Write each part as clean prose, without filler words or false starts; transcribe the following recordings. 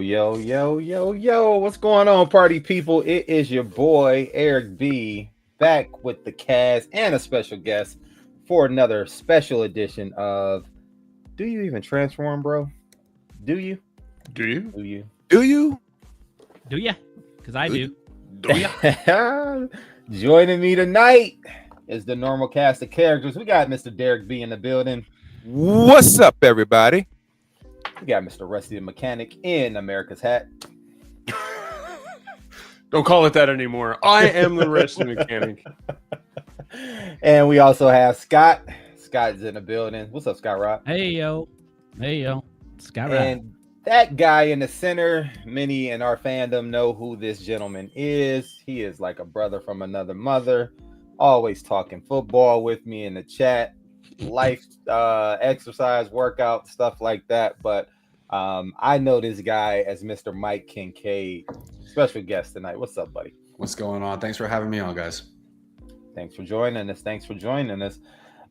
Yo. What's going on, party people? It is your boy, Eric B, back with the cast and a special guest for another special edition of Do You Even Transform, bro? Do you? Do you? Do you? Do you? Do ya? Because I do. Do ya? Joining me tonight is the normal cast of characters. We got Mr. Derek B in the building. What's up, everybody? We got Mr. Rusty the Mechanic in America's hat. Don't call it that anymore. I am the rest mechanic. And we also have Scott. Scott's in the building. What's up, Scott Rock? Hey yo. Scott Rock. And that guy in the center, many in our fandom know who this gentleman is. He is like a brother from another mother, always talking football with me in the chat, life, exercise, workout, stuff like that. But I know this guy as Mr. Mike Kincaid, special guest tonight. What's up, buddy? What's going on? Thanks for having me on, guys. Thanks for joining us.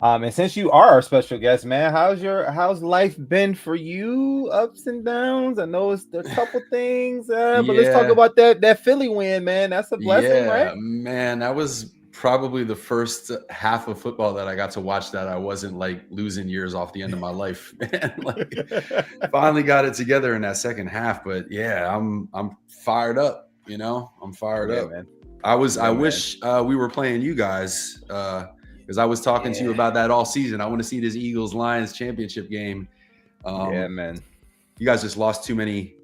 And since you are our special guest, man, how's life been for you? Ups and downs. I know it's a couple things, but let's talk about that Philly win, man. That's a blessing, right? Man, that was probably the first half of football that I got to watch that I wasn't like losing years off the end of my life. Like, finally got it together in that second half. But yeah, I'm fired up. You know, I'm fired up, man. I wish we were playing you guys. Because I was talking to you about that all season. I want to see this Eagles-Lions championship game. Man. You guys just lost too many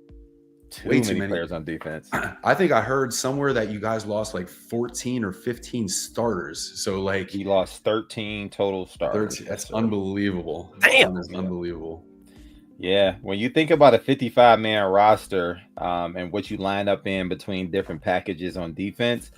players on defense. I think I heard somewhere that you guys lost like 14 or 15 starters. So like he lost 13 total starters. That's unbelievable. Damn. That's unbelievable. Yeah. When you think about a 55-man roster and what you line up in between different packages on defense,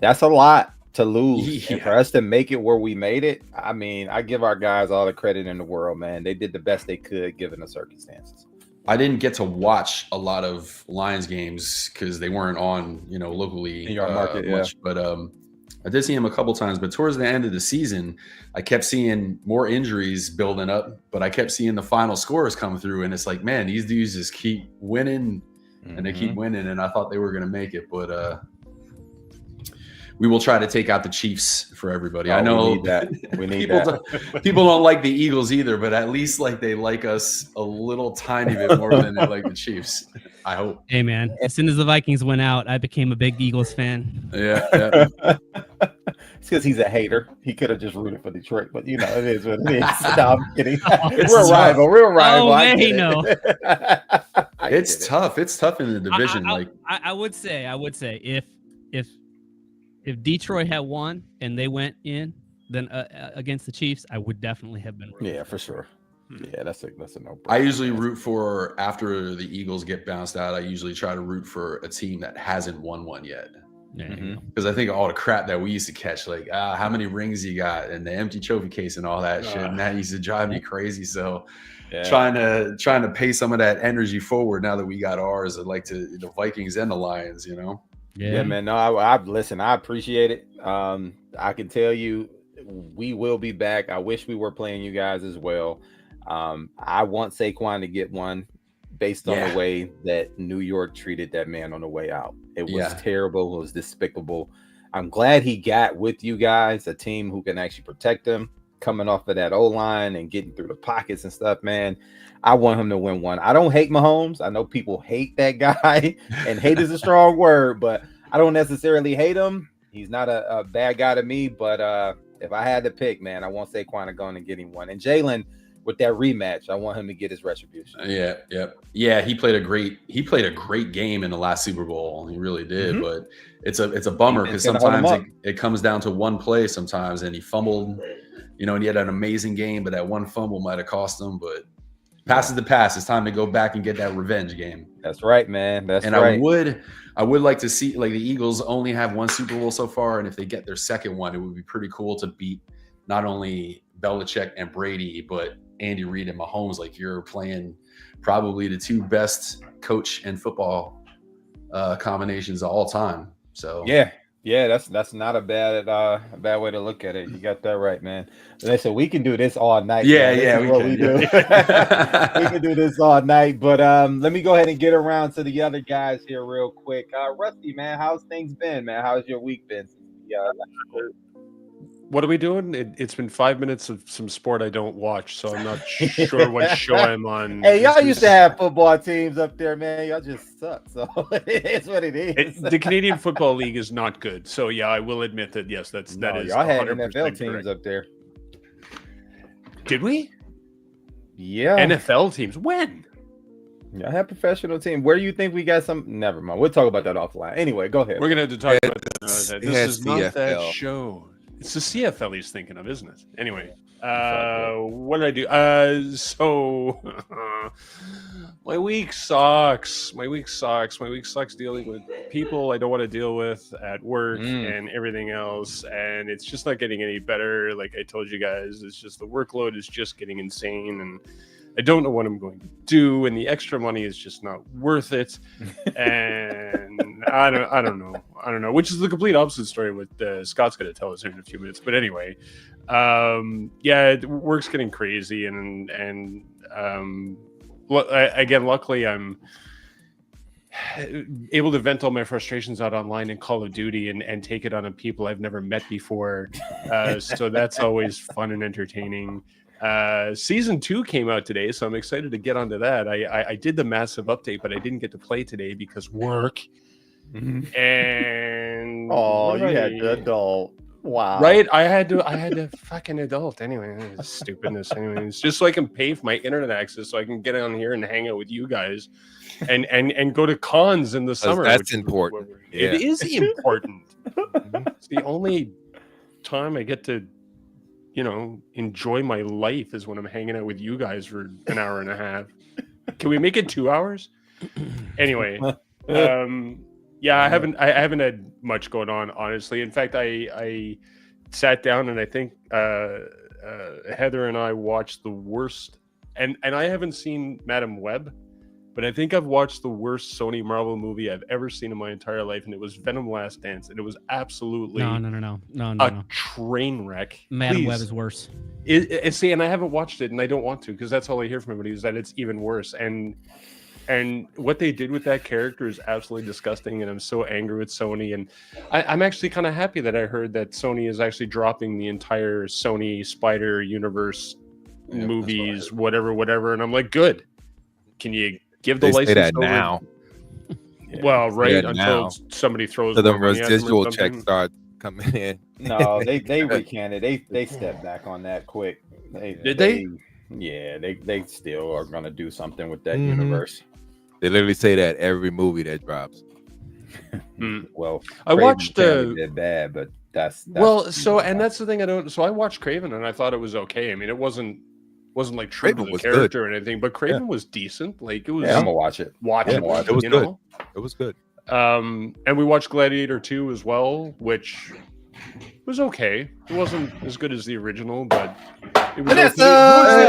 that's a lot to lose. And for us to make it where we made it, I mean, I give our guys all the credit in the world, man. They did the best they could given the circumstances. I didn't get to watch a lot of Lions games because they weren't on, locally in your market much. But I did see him a couple times. But towards the end of the season, I kept seeing more injuries building up. But I kept seeing the final scores come through, and it's like, man, these dudes just keep winning, and they keep winning. And I thought they were going to make it, but we will try to take out the Chiefs for everybody. I know we need that. We need people don't like the Eagles either, but at least like they like us a little tiny bit more than they like the Chiefs. I hope. Hey man, as soon as the Vikings went out, I became a big Eagles fan. Yeah. It's because he's a hater. He could have just rooted for Detroit, but it is what it is. No, I'm kidding. We're a rival. Oh man, no. It's tough. It's tough in the division. I would say if Detroit had won and they went in, then against the Chiefs, I would definitely have been rooting. Yeah, for sure. Yeah, that's a no-brainer. I usually root for, after the Eagles get bounced out, I usually try to root for a team that hasn't won one yet. Because I think all the crap that we used to catch, like how many rings you got and the empty trophy case and all that shit, and that used to drive me crazy. So trying to pay some of that energy forward now that we got ours, I'd like to the Vikings and the Lions, Yeah, man. No, I listen. I appreciate it. I can tell you, we will be back. I wish we were playing you guys as well. I want Saquon to get one, based on the way that New York treated that man on the way out. It was terrible. It was despicable. I'm glad he got with you guys, a team who can actually protect him, coming off of that O-line and getting through the pockets and stuff, man. I want him to win one. I don't hate Mahomes. I know people hate that guy, and hate is a strong word, but I don't necessarily hate him. He's not a bad guy to me, but if I had to pick, man, I want Saquon to go and get him one. And Jalen, with that rematch, I want him to get his retribution. Yeah. He played a great game in the last Super Bowl. He really did, but it's a bummer because sometimes it comes down to one play sometimes, and he fumbled, and he had an amazing game, but that one fumble might have cost him. But past is the past. It's time to go back and get that revenge game. That's right, man. That's right. I would like to see, like, the Eagles only have one Super Bowl so far, and if they get their second one, it would be pretty cool to beat not only Belichick and Brady, but Andy Reid and Mahomes. Like, you're playing probably the two best coach and football combinations of all time. So yeah, Yeah, that's not a bad way to look at it. You got that right, man. Listen, we can do this all night. Yeah, man. This yeah, is we what can, we do. yeah. We can do this all night. But let me go ahead and get around to the other guys here real quick. Rusty, man, how's things been, man? How's your week been since the last recording? What are we doing? It's been 5 minutes of some sport I don't watch, so I'm not sure what show I'm on. Hey, y'all This used to is- have football teams up there, man. Y'all just suck. So it's what it is. the Canadian Football League is not good. So yeah, I will admit that. Yes, that No, is. y'all had 100% NFL teams correct. up there. Did we? Yeah. NFL teams? When? Y'all have professional team. Where do you think we got some? Never mind. We'll talk about that offline. Anyway, go ahead. We're gonna have to talk about It's- that. it This has is not that CFL. show. It's the CFL he's thinking of, isn't it? Anyway, all what did I do? So my week sucks. My week sucks. My week sucks dealing with people I don't want to deal with at work and everything else. And it's just not getting any better. Like I told you guys, it's just the workload is just getting insane, and I don't know what I'm going to do, and the extra money is just not worth it. And I don't know. Which is the complete opposite story. What Scott's going to tell us here in a few minutes. But anyway, yeah, work's getting crazy, and again, luckily I'm able to vent all my frustrations out online in Call of Duty and take it on to people I've never met before. So that's always fun and entertaining. Season 2 came out today, so I'm excited to get onto that. I did the massive update, but I didn't get to play today because work. And Oh, what you about had you? the adult. Wow. Right, I had to fucking adult anyway. Stupidness anyway. It's just so I can pay for my internet access so I can get on here and hang out with you guys and go to cons in the summer. That's which is important. what Yeah. It is important. It's the only time I get to, enjoy my life is when I'm hanging out with you guys for an hour and a half. Can we make it 2 hours? Anyway, yeah, I haven't had much going on, honestly. In fact, I sat down and I think Heather and I watched the worst, and I haven't seen Madam Web, but I think I've watched the worst Sony Marvel movie I've ever seen in my entire life, and it was Venom: Last Dance, and it was absolutely No. train wreck. Madam Please. Web is worse. See, and I haven't watched it, and I don't want to, because that's all I hear from everybody is that it's even worse. And what they did with that character is absolutely disgusting, and I'm so angry with Sony. And I'm actually kind of happy that I heard that Sony is actually dropping the entire Sony Spider Universe movies, whatever. And I'm like, good. Can you give the They say license that over? now. Well, right, Yeah, until now. somebody throws So the more money at them or residual something. checks start coming in. No, they recanted. They stepped back on that quick. Did they? Yeah, they still are gonna do something with that Mhm. universe. They literally say that every movie that drops. Well, I watched Craven did bad, but that's well, so and that's the thing I don't. So I watched Craven and I thought it was okay. I mean, it wasn't like true to Craven the was character or anything, but Craven was decent. Like it was yeah, I'm gonna watch it. watchable. Yeah, it was you good. know? It was good. And we watched Gladiator 2 as well, which was okay. It wasn't as good as the original, but it was okay.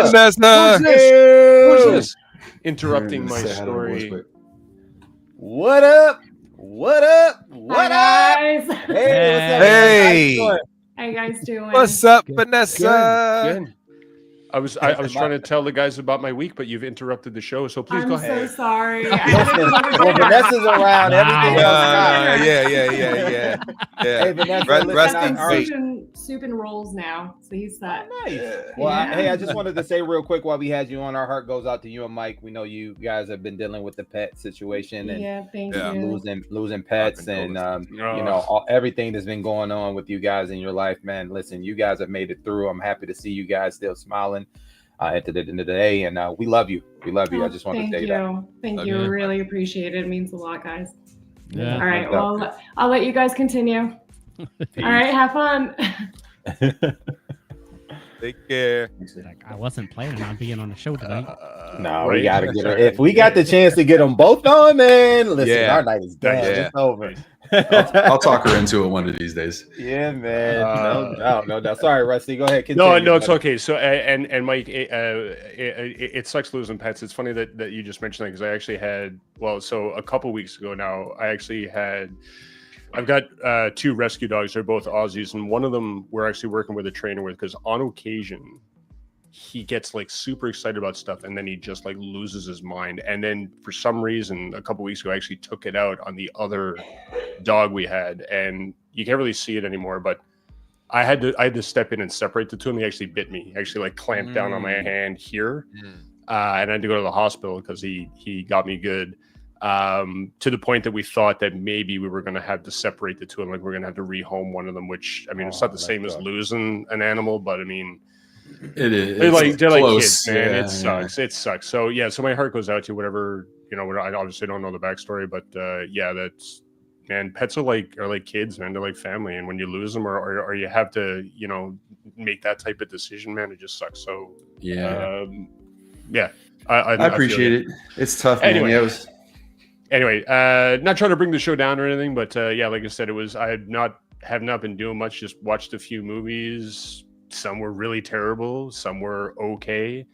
Who's this? Who's this? Interrupting my Say hi to the boys story. quick. What up? What up? What up? guys. Hey, what's up? Hey. How you doing? How you guys doing? What's up, Good. Vanessa? Good. I was trying to tell the guys about my week, but you've interrupted the show, so please I'm go so ahead. sorry. Listen, when Vanessa's around, everything else Wow. stops. Yeah. Hey, Vanessa, Rest- listen, rest I- in all right. peace. soup and rolls now, so he's set. Nice. Yeah. Well, Yeah. hey, I just wanted to say real quick while we had you on, our heart goes out to you and Mike. We know you guys have been dealing with the pet situation and Yeah, thank Yeah. you. losing pets and everything that's been going on with you guys in your life, man. Listen, you guys have made it through. I'm happy to see you guys still smiling at the end of the day, and we love you. We love you. I just wanted to Thank say that. Thank Love you. you. Really appreciate it. It means a lot, guys. Yeah. All right. No doubt. Well, I'll let you guys continue. All right. Have fun. Take care. Like, I wasn't planning on being on the show tonight. No, Right? we gotta get her. If we got the chance to get them both on, man, listen, Yeah. our night is done. Yeah. It's over. I'll talk her into it one of these days. Yeah, man. No doubt. Sorry, Rusty. Go ahead. No, Continue, it's buddy. okay. So, and Mike, it sucks losing pets. It's funny that you just mentioned that because I actually had, so a couple weeks ago now, I actually had I've got 2 rescue dogs. They're both Aussies, and one of them we're actually working with a trainer with because on occasion he gets like super excited about stuff and then he just like loses his mind. And then for some reason, a couple weeks ago, I actually took it out on the other dog we had, and you can't really see it anymore, but I had to step in and separate the two, and he actually bit me. He actually like clamped down on my hand here, and I had to go to the hospital because he got me good. To the point that we thought that maybe we were going to have to separate the two, and like we're going to have to rehome one of them. Which I mean, it's not the same as losing an animal, but I mean, it is. They're like close. kids, man. Yeah, it sucks. It sucks. So yeah, so my heart goes out to whatever I obviously don't know the backstory, but yeah, that's. Man, pets are like kids, man. They're like family, and when you lose them, or you have to, make that type of decision, man, it just sucks. So yeah, yeah. I appreciate it. It's tough, man. Anyway. Yeah, Anyway, not trying to bring the show down or anything, but yeah, like I said, I have not been doing much. Just watched a few movies. Some were really terrible. Some were okay.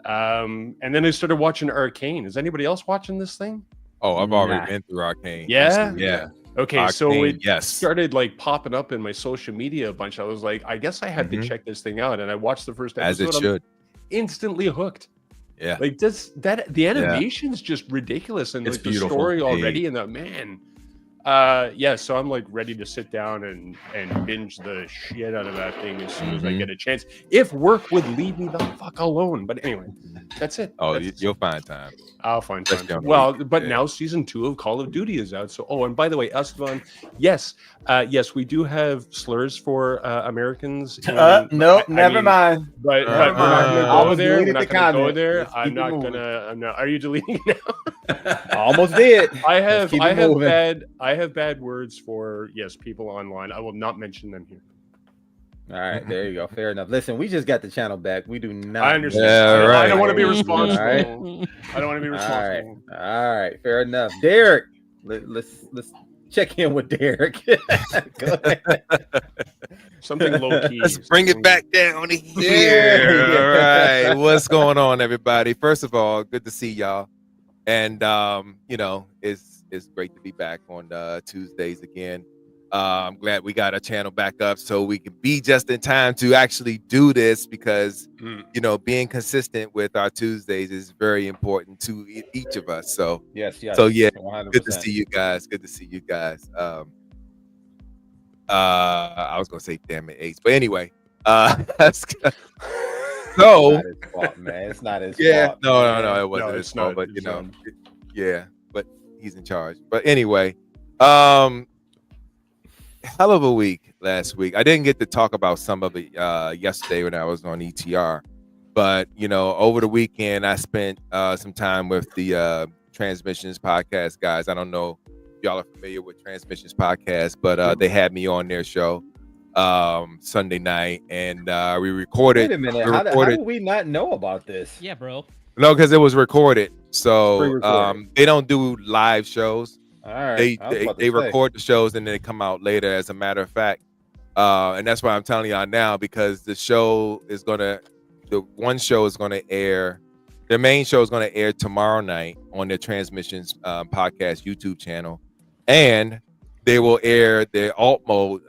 And then I started watching Arcane. Is anybody else watching this thing? Oh, I've already been through Arcane. Yeah. Yeah. Okay, Arcane, so it yes. started like popping up in my social media a bunch. I was like, I guess I have to check this thing out, and I watched the first episode. As it should. I'm instantly hooked. Yeah. Like the animation's just ridiculous, and It's like the beautiful. story already, and the man. Yeah, so I'm like ready to sit down and binge the shit out of that thing as soon as I get a chance. If work would leave me the fuck alone. But anyway, that's it. Oh, That's- you'll find time. I'll find Especially time. on the Well, weekend, but yeah. now season 2 of Call of Duty is out. So, and by the way, Esteban, yes, we do have slurs for Americans. No, I never mean, mind. But we're not I going to go almost there. We're deleted not the going to go comment. there. Let's I'm keep it not moving. gonna. I'm not. Are you deleting it now? I almost did. I Let's keep it have moving. bad words for people online. I will not mention them here. All right, there you go. Fair enough. Listen, we just got the channel back. We do not. I understand. Yeah, I right. don't want to be All responsible. right. I don't want to be All responsible. right. All right. Fair enough. Derek, let's check in with Derek. Go ahead. Something low key. Let's bring it back down here. All right. What's going on, everybody? First of all, good to see y'all. And it's great to be back on Tuesdays again. I'm glad we got our channel back up so we can be just in time to actually do this because being consistent with our Tuesdays is very important to each of us. So Yes. So yeah, 100%. good to see you guys. I was gonna say damn it, Ace, but anyway, that's good. So It's not his fault, man. It's not his yeah, fault. no, it wasn't No, his it's fault, not. but yeah, but he's in charge. But anyway, hell of a week last week. I didn't get to talk about some of it yesterday when I was on ETR, but over the weekend I spent some time with the Transmissions podcast guys. I don't know if y'all are familiar with Transmissions podcast, but they had me on their show Sunday night, and we recorded. Wait a minute. How do we not know about this? Yeah, bro. No, because it was recorded. So Pre-recorded. they don't do live shows. All right. They record the shows and then they come out later, as a matter of fact. And that's why I'm telling y'all now, because the one show is gonna air. Their main show is gonna air tomorrow night on their Transmissions podcast YouTube channel, and they will air their alt mode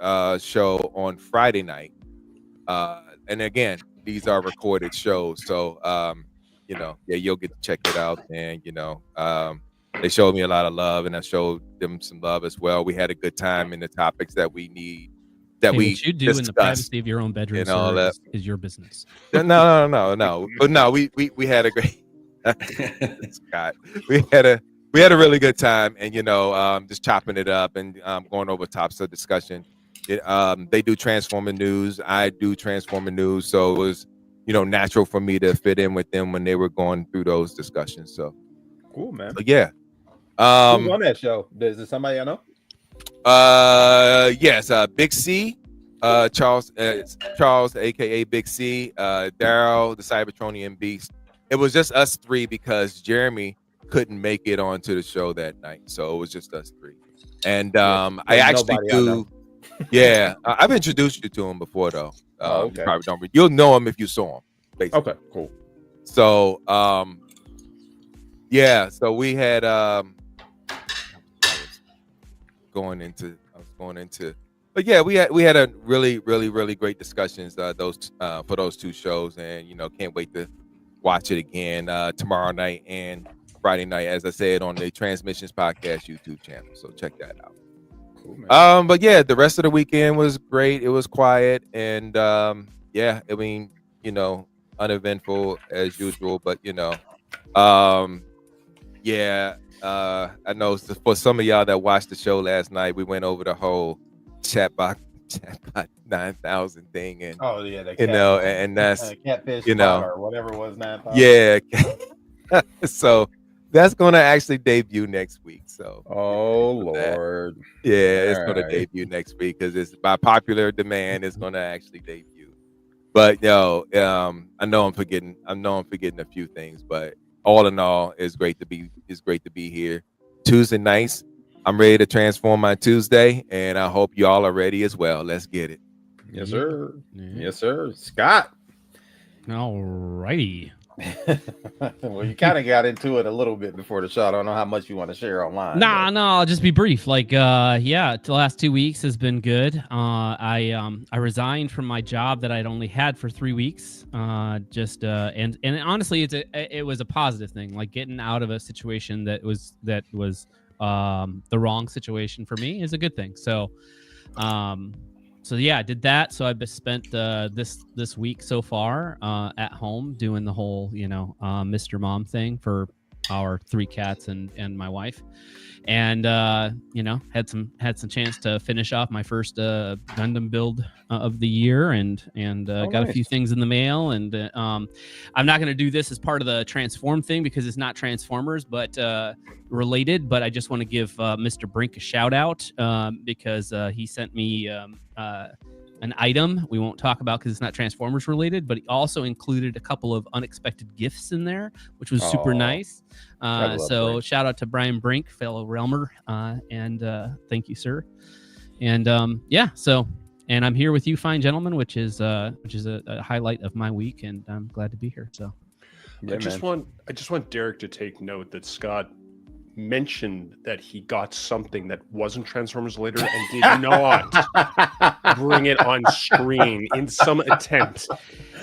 show on Friday night. And again, these are recorded shows, so you'll get to check it out. And they showed me a lot of love, and I showed them some love as well. We had a good time in the topics that we need. What you do in the privacy of your own bedroom, and all sir, that. is your business. No. But no, we had a great Scott. We had a really good time, and just chopping it up and going over topics of discussion. They do Transformer news. I do Transformer news, so it was natural for me to fit in with them when they were going through those discussions. So Cool, man. so yeah. Who's on that show? Is there somebody I know? Yes, Big C, Charles, aka Big C, Daryl, the Cybertronian Beast. It was just us three because Jeremy couldn't make it onto the show that night, so it was just us three. And I actually do. Yeah, I've introduced you to him before though. Okay. You probably don't. You'll know him if you saw him. Basically. Okay, cool. So yeah, so we had going into. But yeah, we had a really great discussions for those two shows, and can't wait to watch it again tomorrow night and Friday night, as I said, on the Transmissions Podcast YouTube channel. So check that out. Cool, man. But yeah, the rest of the weekend was great. It was quiet, and yeah, I mean, uneventful as usual. But yeah. I know for some of y'all that watched the show last night, we went over the whole chatbot 9,000 thing, and Oh yeah, the and that's catfish or whatever it was 9,000. yeah. So that's gonna actually debut next week. So oh Lord, yeah, it's gonna debut next week because it's by popular demand. It's gonna actually debut. But I know I'm forgetting a few things, but all in all, it's great to be here. Tuesday nights, I'm ready to transform my Tuesday, and I hope y'all are ready as well. Let's get it. Yes, sir. Yeah. Yes, sir. Scott. All righty. Well, you kind of got into it a little bit before the show. I don't know how much you want to share online. No, I'll just be brief. Like, the last 2 weeks has been good. I resigned from my job that I'd only had for 3 weeks. And honestly, it was a positive thing. Like getting out of a situation that was the wrong situation for me is a good thing. So yeah, I did that. So I've spent this week so far at home doing the whole Mr. Mom thing for our 3 cats and my wife, and had some chance to finish off my first Gundam build of the year, and got nice. a few things in the mail, and I'm not going to do this as part of the Transform thing because it's not Transformers but related, but I just want to give Mr. Brink a shout out because he sent me an item we won't talk about because it's not Transformers related, but he also included a couple of unexpected gifts in there, which was super nice. So Brink. Shout out to Brian Brink, fellow Realmer, and thank you, sir. And and I'm here with you, fine gentlemen, which is a highlight of my week, and I'm glad to be here. So Yeah, I just want Derek to take note that Scott mentioned that he got something that wasn't Transformers later and did not bring it on screen in some attempt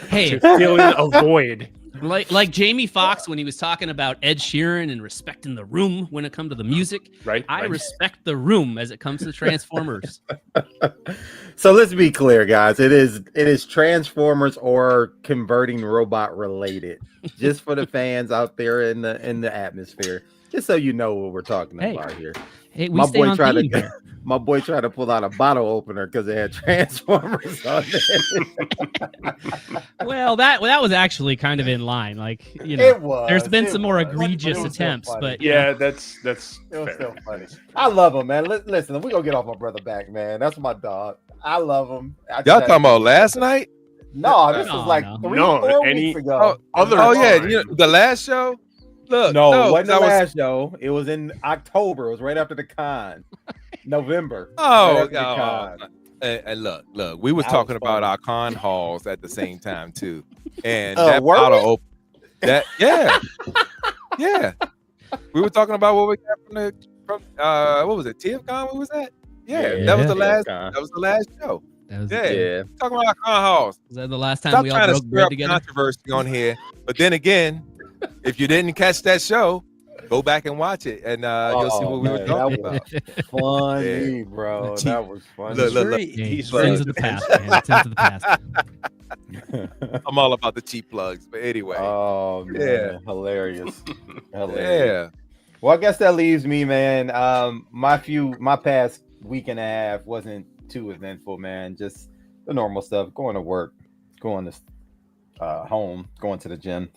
to fill in a void. Like Jamie Foxx when he was talking about Ed Sheeran and respecting the room when it comes to the music. Right. I respect the room as it comes to Transformers. So let's be clear, guys. It is Transformers or converting robot related. Just for the fans out there in the atmosphere. Just so you know what we're talking about here. Hey, my boy tried to pull out a bottle opener because it had Transformers on it. Well, that was actually kind of in line. Like, it was. There's been some more egregious attempts, but yeah, that's it was still funny. I love him, man. Listen, we're gonna get off my brother back, man. That's my dog. I love him. Y'all talking about last night? No, this was like 3-4 weeks ago. The last show. Look, it wasn't the last show. It was in October. It was right after the con. November. And look, we was talking about our con halls at the same time too, and that bottle yeah, we were talking about what we got from what was it, TFCon? What was that? Yeah, that was the last. That was the last show. Talking about our con halls. Was that the last time Stop we all trying broke to bread stir together? up controversy on here, but then again, if you didn't catch that show, go back and watch it, and you'll see what we were talking about. Funny, bro. That was funny. Look. He's sins of the past, man. Sins of the past. I'm all about the cheap plugs, but anyway. Oh man, Yeah. Hilarious. Yeah. Well, I guess that leaves me, man. My past week and a half wasn't too eventful, man. Just the normal stuff: going to work, going to home, going to the gym.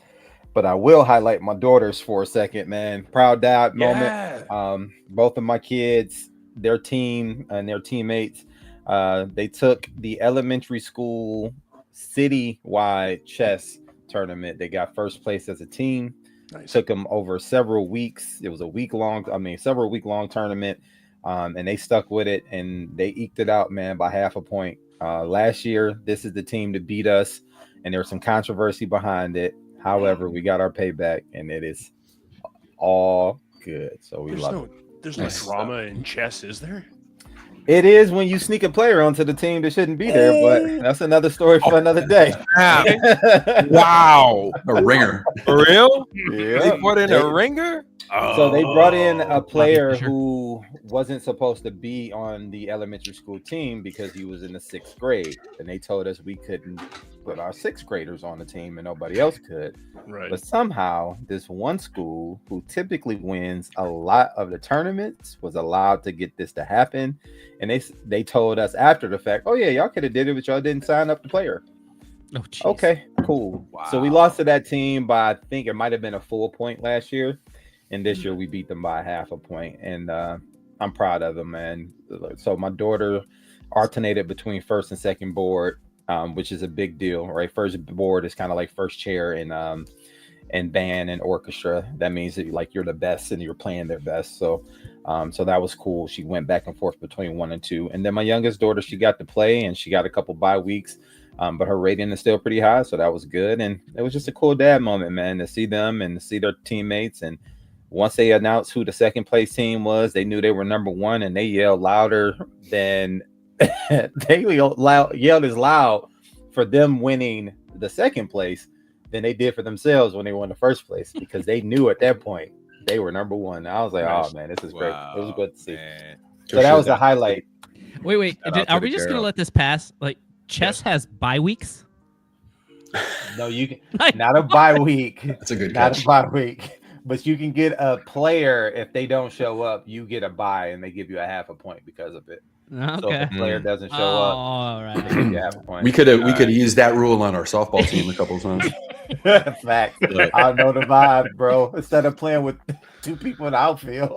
But I will highlight my daughters for a second, man. Proud dad moment. Both of my kids, their team and their teammates, they took the elementary school city-wide chess tournament. They got first place as a team. Nice. Took them over several weeks. It was several week-long tournament. And they stuck with it and they eked it out, man, by half a point. Last year, this is the team to beat us, and there was some controversy behind it. However, we got our payback, and it is all good. So we love it. There's no drama in chess, is there? It is when you sneak a player onto the team that shouldn't be there, but that's another story for another day. Wow. A ringer. For real? Yeah. They put in a ringer? So they brought in a player Fisher. who wasn't supposed to be on the elementary school team because he was in the 6th grade, and they told us we couldn't put our 6th graders on the team and nobody else could. Right. But somehow this one school who typically wins a lot of the tournaments was allowed to get this to happen, and they told us after the fact, oh yeah, y'all could have did it, but y'all didn't sign up the player. Oh, geez. Okay, cool. So we lost to that team by, I think it might have been a full point last year. And this year we beat them by half a point. And I'm proud of them, man. So my daughter alternated between first and second board, which is a big deal, right? First board is kind of like first chair in band and orchestra. That means that you're the best and you're playing their best. So that was cool. She went back and forth between 1 and 2. And then my youngest daughter, she got to play and she got a couple bye weeks. But her rating is still pretty high. So that was good. And it was just a cool dad moment, man, to see them and to see their teammates. And once they announced who the second place team was, they knew they were number 1, and they yelled louder than they yelled as loud for them winning the second place than they did for themselves when they won the first place, because they knew at that point they were number 1. I was like, oh man, this is great. It was good to see. Man. So that was the highlight. Wait. Shout out Are to we the just gonna girl. let this pass? Like, chess has bye weeks. No, you can not a bye week. That's a good Not catch. a bye week. But you can get a player if they don't show up. You get a bye, and they give you a half a point because of it. So if Okay. the player doesn't show up, All they right. give you half a point. We could have used that rule on our softball team a couple of times. Fact. I know the vibe, bro. Instead of playing with 2 people in the outfield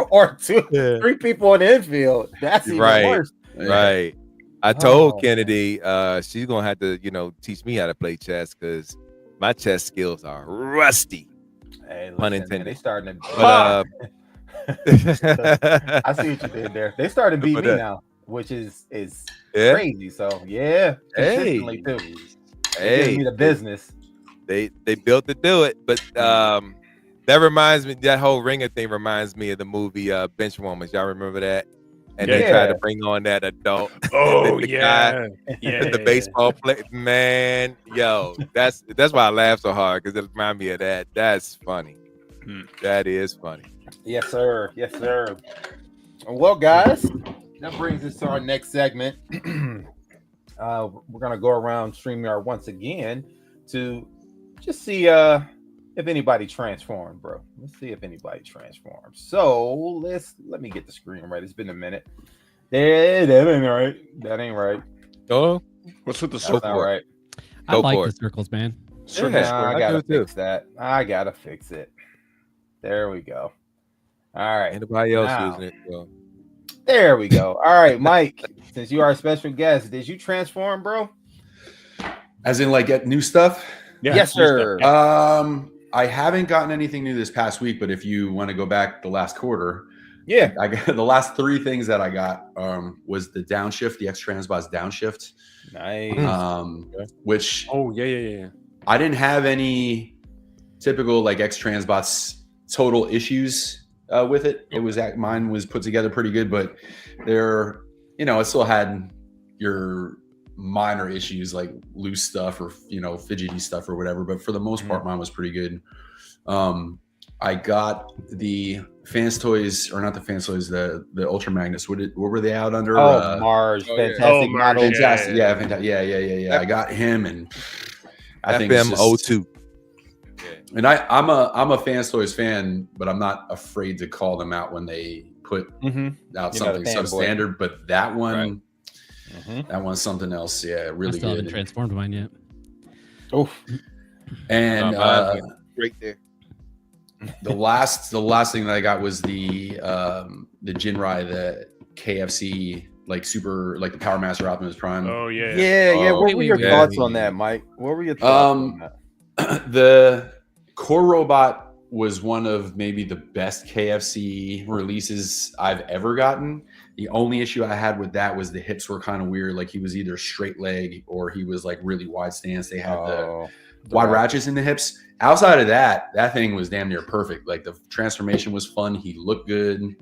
or 3 people in the infield, that's even Right. worse. Right. I told Oh, Kennedy she's gonna have to, teach me how to play chess because my chess skills are rusty. Hey, Pun listen, man, intended. they starting to. But I see what you did there. They started to beat me now, which is yeah, crazy. So yeah, consistently too. They giving me the business. they built to do it. But that reminds me, that whole ringer thing reminds me of the movie Benchwarmers. Y'all remember that? And they tried to bring on that adult. Oh the yeah. guy, the baseball play. Man, yo, that's why I laugh so hard, because it reminds me of that. That's funny. That is funny. Yes, sir. Yes, sir. Well, guys, that brings us to our next segment. We're gonna go around StreamYard once again to just see if anybody transformed, bro. Let's see if anybody transformed. So let me get the screen right. It's been a minute. That ain't right. That ain't right. Oh, What's with the That's circle? not right. I Go like for the it. circles, man. Circle Yeah. square. I I gotta do too. fix that. I gotta fix it. There we go. All right. anybody else Now. using it? So. There we go. All right, Mike. Since you are a special guest, did you transform, bro? As in, like, get new stuff? Yeah, Yes, sir. I haven't gotten anything new this past week, but if you want to go back the last quarter, Yeah. I got the last 3 things that I got was the downshift, the X Transbots downshift, Nice. which Oh yeah. I didn't have any typical like X Transbots total issues with it. It was mine was put together pretty good, but there, it still had your minor issues like loose stuff or fidgety stuff or whatever. But for the most part, mine was pretty good. I got the Fans Toys, or not the Fans Toys, the Ultra Magnus. What were they out under? Oh, Mars, fantastic Oh, Mars, model. Fantastic, yeah. fantastic. Yeah. I got him, and I think it's just- FM02. And I'm a Fans Toys fan, but I'm not afraid to call them out when they put out You're not a something fanboy. substandard. But that one, Mhm. that one's something else. Yeah, I really still haven't good. transformed mine yet. Oof. And Right there. the last thing that I got was the Jinrai, the KFC, like super, like the Power Master Optimus Prime. Oh yeah. Yeah. What Oh, were your wait. thoughts on that, Mike? What were your thoughts on that? The Core Robot was one of maybe the best KFC releases I've ever gotten. The only issue I had with that was the hips were kind of weird. Like he was either straight leg or he was like really wide stance. They had the wide ratchets in the hips. Outside of that, that thing was damn near perfect. Like the transformation was fun. He looked good.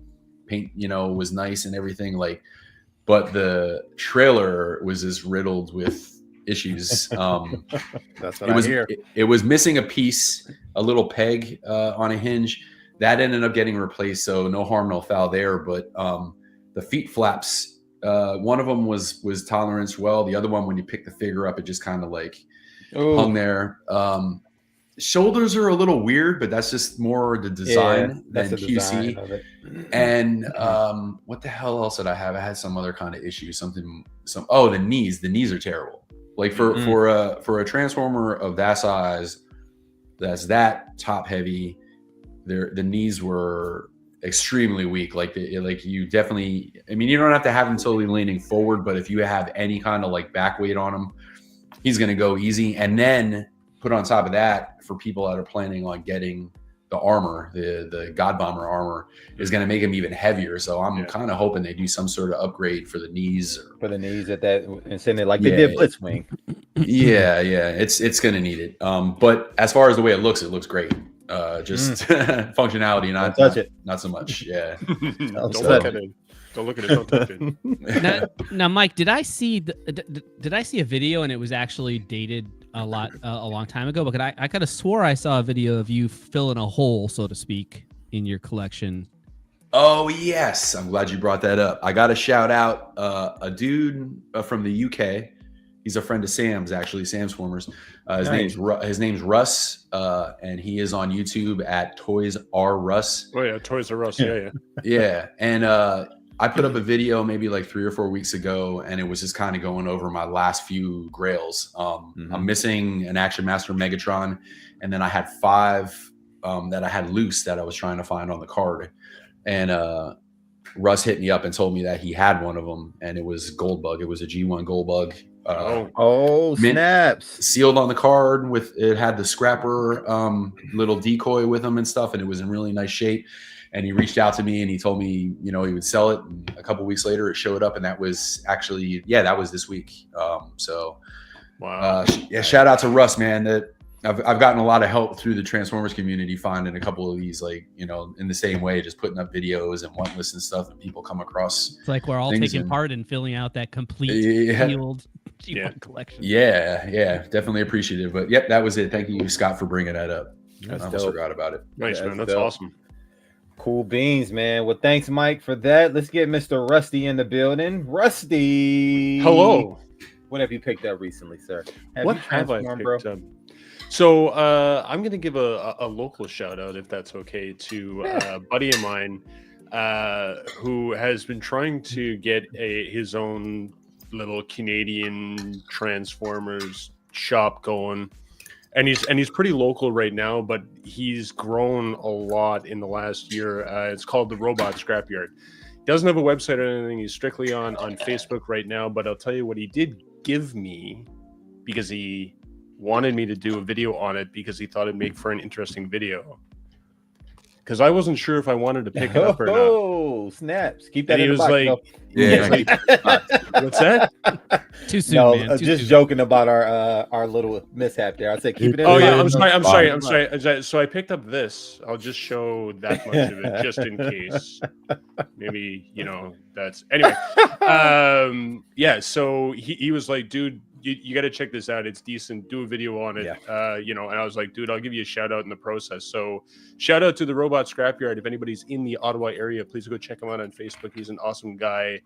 paint, was nice and everything. Like, but the trailer was just riddled with issues. That's what I hear. It was missing a piece, a little peg on a hinge that ended up getting replaced. So no harm, no foul there. But the feet flaps, one of them was tolerance well. The other one, when you pick the figure up, it just kind of like hung there. Shoulders are a little weird, but that's just more the design than QC. Design of it. And what the hell else did I have? I had some other kind of issue. The knees. The knees are terrible. Like for a transformer of that size, that's that top heavy, the knees were extremely weak. Like you definitely. I mean, you don't have to have him totally leaning forward, but if you have any kind of like back weight on him, he's gonna go easy. And then put on top of that, for people that are planning on getting the armor, the God Bomber armor is going to make him even heavier. So I'm kind of hoping they do some sort of upgrade for the knees. For the knees at that, and send it like they did Blitzwing. Yeah, it's going to need it. But as far as the way it looks great. Just functionality, not so much. Yeah. Don't look at it. Don't look at it. Don't touch it. Now, Mike, did I see a video and it was actually dated a long time ago? But I could have swore I saw a video of you filling a hole, so to speak, in your collection. Oh yes, I'm glad you brought that up. I got to shout out a dude from the UK. He's a friend of Sam's, actually, Sam's Formers. His name's Russ, and he is on YouTube at Toys R Russ. Oh yeah, Toys R Us. Yeah. Yeah, and I put up a video maybe like 3 or 4 weeks ago, and it was just kind of going over my last few grails. I'm missing an Action Master Megatron, and then I had 5 that I had loose that I was trying to find on the card. And Russ hit me up and told me that he had one of them, and it was Goldbug. It was a G1 Goldbug. Snaps! Sealed on the card it had the scrapper little decoy with them and stuff, and it was in really nice shape. And he reached out to me and he told me, he would sell it. And a couple weeks later, it showed up, and that was actually, that was this week. Wow. Shout out to Russ, man. That I've gotten a lot of help through the Transformers community, finding a couple of these, like, in the same way, just putting up videos and want list and stuff, and people come across. It's like we're all taking part in filling out that complete sealed G1 collection. Yeah, definitely appreciative. But yep, that was it. Thank you, Scott, for bringing that up. I almost forgot about it. Nice, man. That's awesome. Cool beans, man. Well, thanks, Mike, for that. Let's get Mr. Rusty in the building. Rusty, hello. What have you picked up recently, sir? What have I picked up? So I'm going to give a local shout out, if that's okay, to a buddy of mine who has been trying to get his own little Canadian Transformers shop going. And he's pretty local right now, but he's grown a lot in the last year. It's called the Robot Scrapyard. He doesn't have a website or anything. He's strictly on Facebook right now. But I'll tell you what he did give me, because he wanted me to do a video on it because he thought it'd make for an interesting video. Because I wasn't sure if I wanted to pick it up or not. Oh, snaps! Keep that. And he was like, "What's that?" Too soon, man. Just joking about our little mishap there. I said keep it in. Oh yeah, I'm sorry. So I picked up this. I'll just show that much of it, just in case. Maybe that's anyway. Yeah. So he was like, "Dude, you got to check this out. It's decent. Do a video on it." And I was like, "Dude, I'll give you a shout out in the process." So shout out to the Robot Scrapyard. If anybody's in the Ottawa area, please go check him out on Facebook. He's an awesome guy.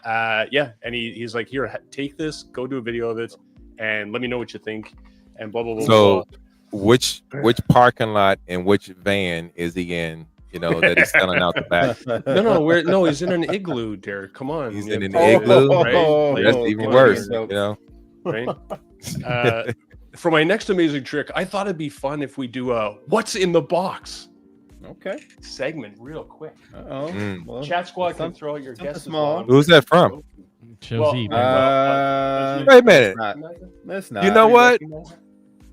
And he's like, "Here, take this, go do a video of it, and let me know what you think." And blah blah blah. So, which parking lot and which van is he in? That he's selling out the back. No, he's in an igloo, Derek. Come on, he's in an igloo. Right? That's even worse. Right. For my next amazing trick, I thought it'd be fun if we do a "What's in the Box" segment real quick. Well, Chat squad can throw out your guesses. Small. Who's that from? Chelsea. Wait a minute. That's not. You know what?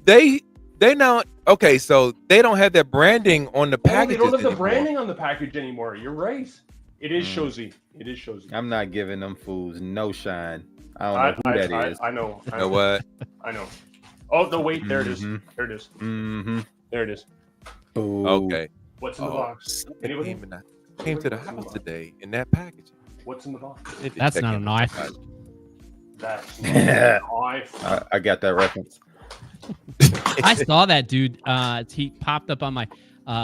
They now okay. So they don't have that branding on the package. They don't have the branding on the package anymore. You're right. It is Shozy. I'm not giving them fools no shine. I don't know who that is. I know. You know what? I know. Oh no! Wait, there it is. There it is. Mm-hmm. There it is. Ooh. Okay. What's in the box? Anybody? came to the house today in that package. What's in the box? That's not a knife. That's I got that reference. I saw that dude. He popped up on my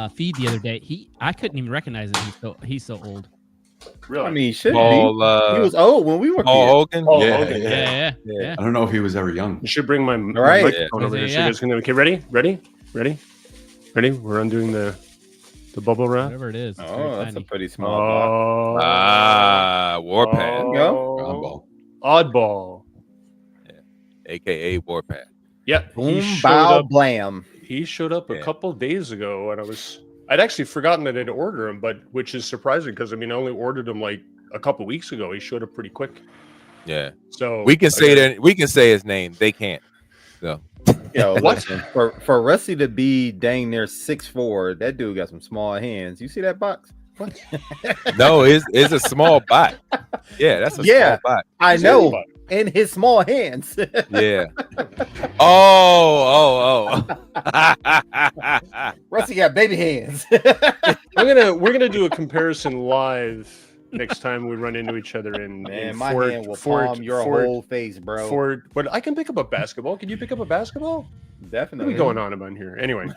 feed the other day. I couldn't even recognize him. He's so old. Really? I mean, he should Paul, be. He was old when we were Paul kids. Hogan. Paul Yeah, Hogan. Yeah. I don't know if he was ever young. You should bring my Right. microphone over here. So you guys can. Okay, ready? We're undoing the bubble wrap. Whatever it is. It's Oh, very that's a tiny. pretty small box. Warpath, Oddball. Oddball. aka Warpath. Yeah. Boom, bow, blam. He showed up a Yeah. couple days ago, and I'd actually forgotten that I'd ordered him, but which is surprising because I only ordered him like a couple weeks ago. He showed up pretty quick. Yeah, So we can say that. We can say his name. They can't. So Yo, What? listen, for Rusty to be dang near 6'4", that dude got some small hands. You see that box? What? no, it's a small bot. Yeah, that's a Yeah. small bot. I know. In his small hands. Yeah. Oh. Rusty got baby hands. we're gonna do a comparison live next time we run into each other in Man, in my Fort, hand will Fort, palm your Fort, whole face, bro. Fort, but I can pick up a basketball. Can you pick up a basketball? What Definitely. are we going on about here? Anyway,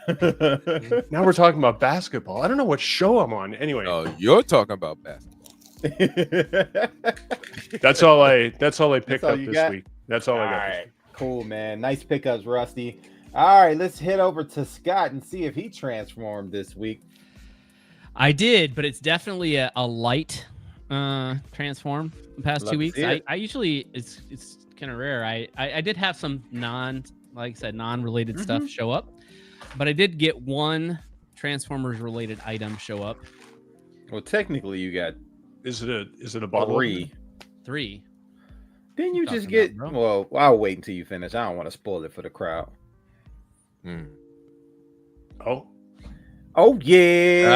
now we're talking about basketball. I don't know what show I'm on. Anyway, Oh, you're talking about basketball. that's all I picked all up you this got? week. That's all All I got. right, cool, man. Nice pickups, Rusty. All right, let's head over to Scott and see if he transformed this week. I did, but it's definitely a light transform the past Love 2 to weeks. see it. I usually it's kind of rare. I did have some non-related stuff show up, but I did get one Transformers related item show up. Well, technically, you got Is it a bottle? Three. Didn't you Talking just get? about, Well, I'll wait until you finish. I don't want to spoil it for the crowd. Hmm. Oh, Oh yeah,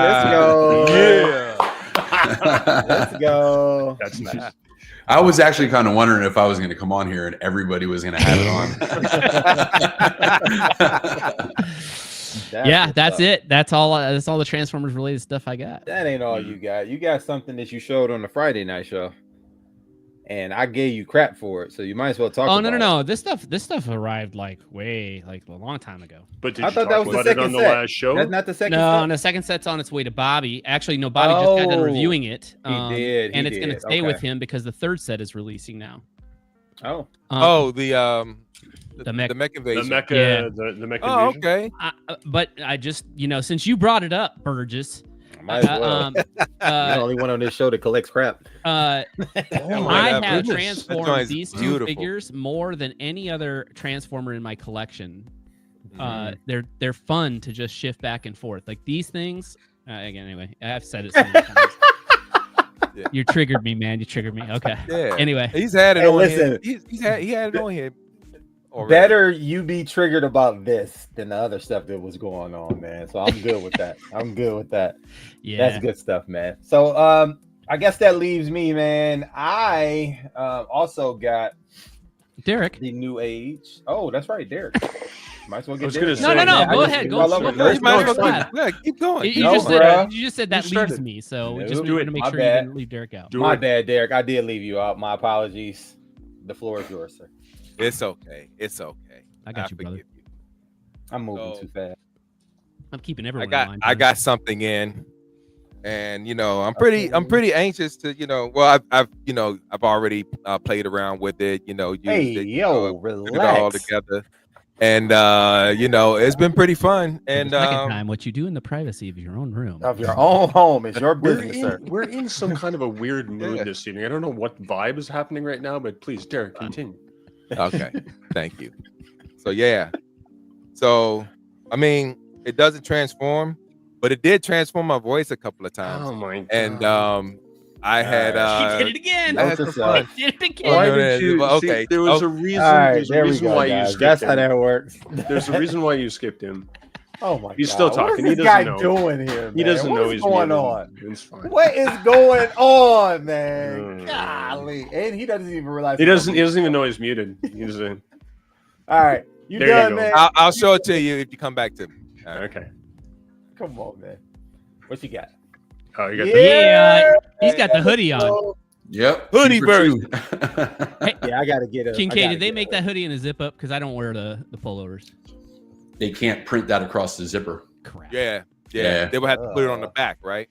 let's go. Let's go. that's nice. I was actually kind of wondering if I was going to come on here and everybody was going to have it on. Yeah, that's it. That's all the Transformers related stuff I got. That ain't all you got. You got something that you showed on the Friday night show, and I gave you crap for it. So you might as well talk. Oh about no! it. This stuff arrived like a long time ago. But did I you thought talk that was the about it second on the set. last show? That's not the second. No, set? and the second set's on its way to Bobby. Actually, no, Bobby just got done Oh, reviewing it. he did, and it's going to stay with okay. him because the third set is releasing now. Oh, The mech- mech the invasion. mecha, Yeah. the mecha Oh, invasion? okay. But I just, since you brought it up, Burgess, might as well. You're the only one on this show that collects crap. my I God, have goodness. That transformed joint's these two beautiful. figures more than any other Transformer in my collection. Mm-hmm. They're fun to just shift back and forth. Like these things. Again, anyway, I've said it so many times. Yeah. You triggered me, man. You triggered me. Okay. Yeah. Anyway, He's had it Hey, on listen. here. He had it on here. already. Better you be triggered about this than the other stuff that was going on, man. So I'm good with that. I'm good with that. yeah. That's good stuff, man. So I guess that leaves me, man. I also got Derek. the new age. Oh, that's right, Derek. Might as well get I was gonna Derek. say- No. I Go just ahead. skipped Go all over go Derek. first. Might No, as it's well fine. keep- yeah, keep going. You No, just bruh. said that You started. leaves me, so we Nope. just Do want it. to make My sure bad. you didn't leave Derek out. Do My it. bad, Derek. I did leave you out. My apologies. The floor is yours, sir. It's okay. It's okay. I got you, brother. forgive you. I'm moving So- too fast. I'm keeping everyone in I line. got something in, and I'm pretty anxious to well I've already played around with it, used Hey, it, yo, put it all relax. together, and it's been pretty fun. And the second time, what you do in the privacy of your own room. Of your own home. It's your We're business, sir. we're in some kind of a weird mood Yeah. this evening. I don't know what vibe is happening right now, but please, Derek, continue. okay, thank you. So I mean, it doesn't transform, but it did transform my voice a couple of times, Oh my god! and I had he did it again. I had Note some to fun. self. He did it Why again. did you? Well, See, okay. there was Oh. a reason. All right, There's a there we reason go, why you guys. skipped That's how him. that works. There's a reason why you skipped him. Oh my He's god. still talking. What He is this doesn't guy know. doing here, man? He doesn't What know is he's going muted. on? It's fine. What is going on, man? Mm. Golly. And he doesn't even realize He doesn't even know he's muted. He's All right. You There you done, go. man? I'll show it to you if you come back to me. All right. okay. Come on, man. What you got? Oh, you got Yeah, he's got the hoodie on. Yep. Hoodie 2 for version. 2. Yeah, I gotta get a Kincaid, did they make that hoodie in a zip up? Because I don't wear the pullovers. They can't print that across the zipper. Crap. Yeah. Yeah. They would have to put it on the back, right?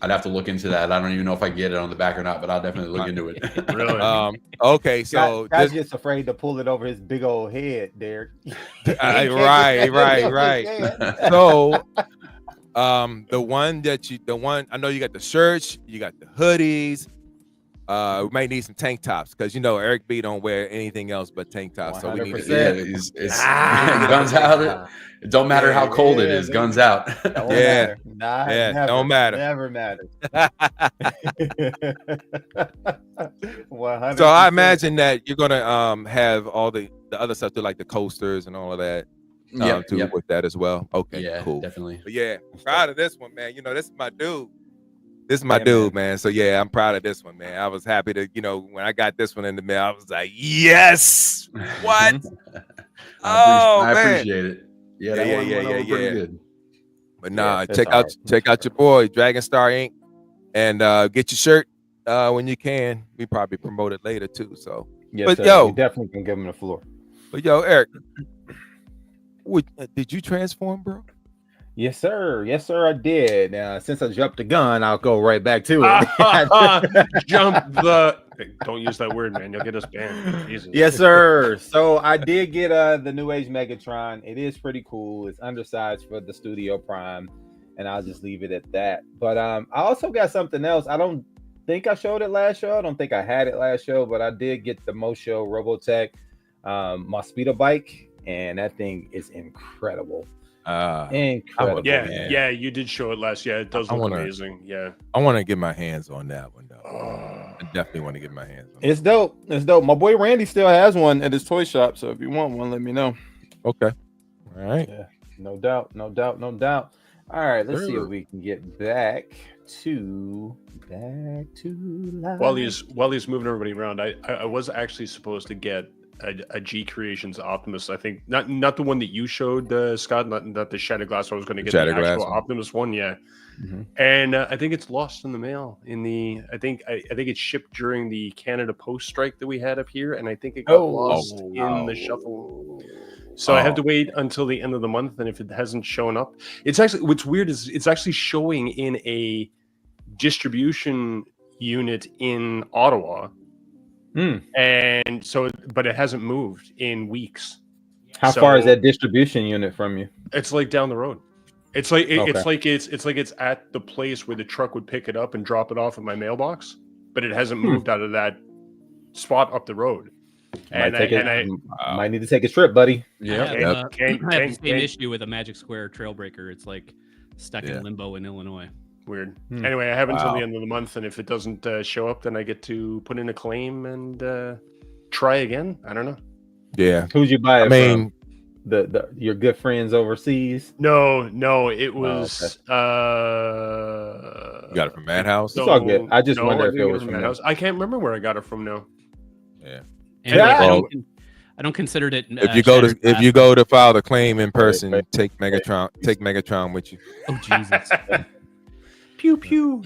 I'd have to look into that. I don't even know if I get it on the back or not, but I'll definitely look into it. Really? Okay, so Guy's just afraid to pull it over his big old head, Derek. right. So the one I know you got the shirts, you got the hoodies. We might need some tank tops because Eric B don't wear anything else but tank tops. So we need to 100%. Yeah, guns out. It don't matter how cold it is. Guns out. Yeah. Never, Don't matter. Never matters. 100%. So I imagine that you're gonna have all the other stuff too, like the coasters and all of that. Yep. With that as well. Okay, Yeah, cool. definitely. But yeah, proud of this one, man. This is my dude. This is my dude, man. So yeah, I'm proud of this one, man. I was happy to, when I got this one in the mail, I was like, yes. What? I man. appreciate it. Yeah, that one went over pretty good. But nah, Yeah, check out your boy, Dragon Star Inc. And get your shirt when you can. We probably promote it later too. So Yes, but sir. We definitely can give him the floor. But yo, Eric, did you transform, bro? Yes, sir. Yes, sir. I did. Now, since I jumped the gun, I'll go right back to it. Jump the. Don't use that word, man. You'll get us banned. Jesus. Yes, sir. So I did get the New Age Megatron. It is pretty cool. It's undersized for the Studio Prime, and I'll just leave it at that. But I also got something else. I don't think I showed it last show. I don't think I had it last show, but I did get the Mosho Robotech Mosquito bike, and that thing is incredible. Incredible. Yeah, you did show it last. Yeah, it does look amazing. Yeah, I want to get my hands on that one though. I definitely want to get my hands on it. It's dope. It's dope. My boy Randy still has one at his toy shop, so if you want one, let me know. Okay. All right. Yeah, no doubt. All right, let's see if we can get back to life. While he's moving everybody around, I was actually supposed to get a G Creations Optimus. I think not the one that you showed, Scott, not the Shattered Glass. I was going to get the actual Optimus one. Yeah. Mm-hmm. And I think it's lost in the mail. I think it's shipped during the Canada Post strike that we had up here, and I think it got lost in the shuffle. So I have to wait until the end of the month, and if it hasn't shown up, it's actually what's weird is it's actually showing in a distribution unit in Ottawa. And so, but it hasn't moved in weeks. How far is that distribution unit from you? It's like down the road. It's like it's at the place where the truck would pick it up and drop it off at my mailbox, but it hasn't moved out of that spot up the road. And I might need to take a trip, buddy. Yeah, I have the same issue with a Magic Square Trailbreaker. It's like stuck in limbo in Illinois. Weird. Anyway, I have until the end of the month, and if it doesn't show up, then I get to put in a claim and try again. I don't know. Yeah. Who'd you buy it from? Your good friends overseas? No, it was. You got it from Madhouse? It's all good. I just wonder if it was from Madhouse. I can't remember where I got it from now. Yeah. Anyway, I don't consider it. If you go to file the claim in person, take Megatron with you. Oh Jesus. Pew pew.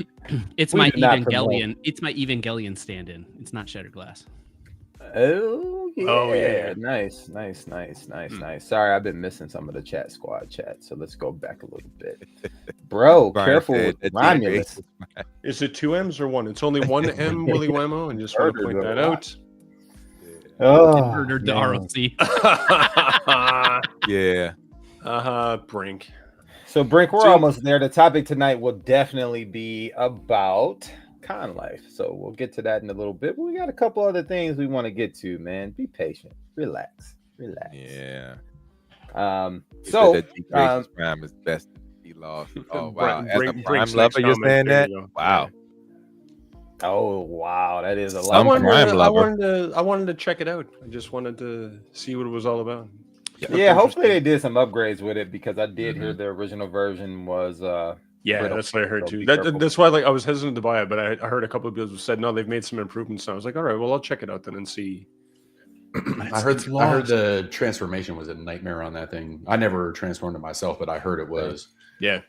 It's my Evangelion. It's my Evangelion stand-in. It's not Shattered Glass. Oh yeah. Nice. Sorry, I've been missing some of the chat squad chat, so let's go back a little bit. Bro, careful with Romulus. Is it 2 M's or 1? It's only 1 M, Willy Whammo, and just want to point that out. Oh, murdered the ROC. Yeah. Brink. So Brink, we're almost there. The topic tonight will definitely be about con life. So we'll get to that in a little bit. But we got a couple other things we want to get to, man. Be patient. Relax. Yeah. Prime is best to be lost. Oh wow. As a Prime lover, you're saying that? Wow. Oh wow, that is a lot. I wanted to check it out. I just wanted to see what it was all about. Yeah, hopefully they did some upgrades with it because I did hear the original version was that's what I heard too. That's why I was hesitant to buy it, but I heard a couple of people who said no, they've made some improvements. And I was like, all right, well I'll check it out then and see. I heard the transformation was a nightmare on that thing. I never transformed it myself, but I heard it was. Yeah.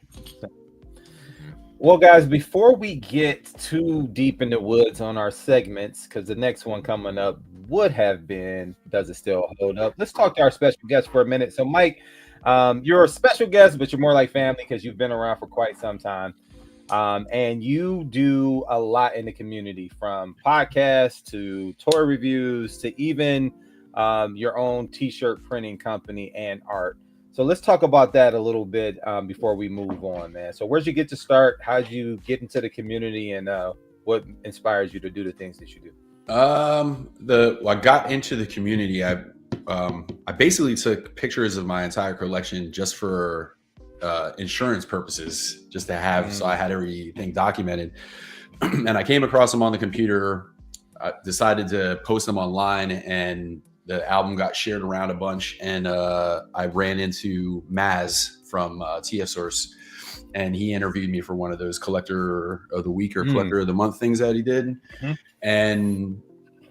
Well, guys, before we get too deep in the woods on our segments, because the next one coming up would have been, does it still hold up? Let's talk to our special guest for a minute. So, Mike, you're a special guest, but you're more like family because you've been around for quite some time. And you do a lot in the community, from podcasts to toy reviews to even your own t-shirt printing company and art. So let's talk about that a little bit before we move on, man. So where'd you get to start? How'd you get into the community, and what inspires you to do the things that you do? I got into the community. I basically took pictures of my entire collection just for insurance purposes, just to have, so I had everything documented. And I came across them on the computer. I decided to post them online, and the album got shared around a bunch. And I ran into Maz from TF Source, and he interviewed me for one of those collector of the week or collector of the month things that he did. And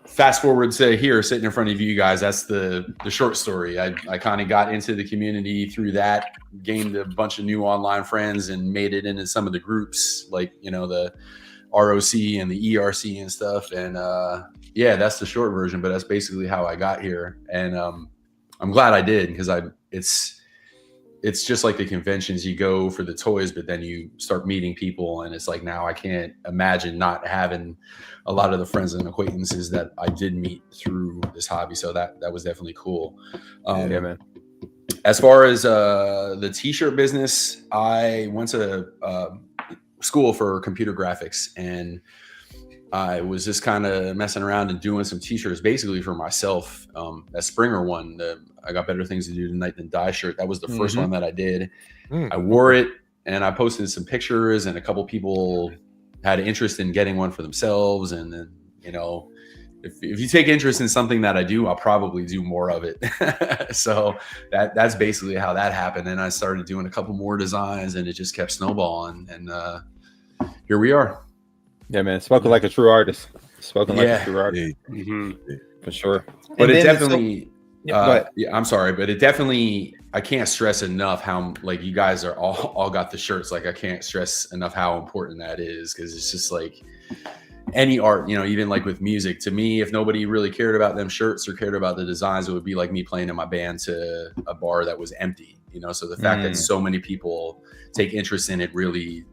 fast forward to here, sitting in front of you guys, that's the short story. I kind of got into the community through that, gained a bunch of new online friends, and made it into some of the groups, like, you know, the ROC and the ERC and stuff. And yeah, that's the short version, but that's basically how I got here. And I'm glad I did, because it's just like the conventions. You go for the toys, but then you start meeting people, and it's like, now I can't imagine not having a lot of the friends and acquaintances that I did meet through this hobby. So that was definitely cool. Yeah, man. As far as the t-shirt business, I went to school for computer graphics, and I was just kind of messing around and doing some t-shirts basically for myself. That Springer one, I got better things to do tonight than die shirt. That was the first one that I did. I wore it, and I posted some pictures, and a couple people had interest in getting one for themselves. And then, you know, if you take interest in something that I do, I'll probably do more of it. So that's basically how that happened. And I started doing a couple more designs, and it just kept snowballing. And here we are. Yeah, man. Spoken like a true artist. Spoken like a true artist. For sure. But it definitely, I'm sorry, but it definitely, I can't stress enough how, like, you guys are all got the shirts. Like, I can't stress enough how important that is, because it's just like any art, you know, even like with music, to me, if nobody really cared about them shirts or cared about the designs, it would be like me playing in my band to a bar that was empty, you know? So the fact that so many people take interest in it really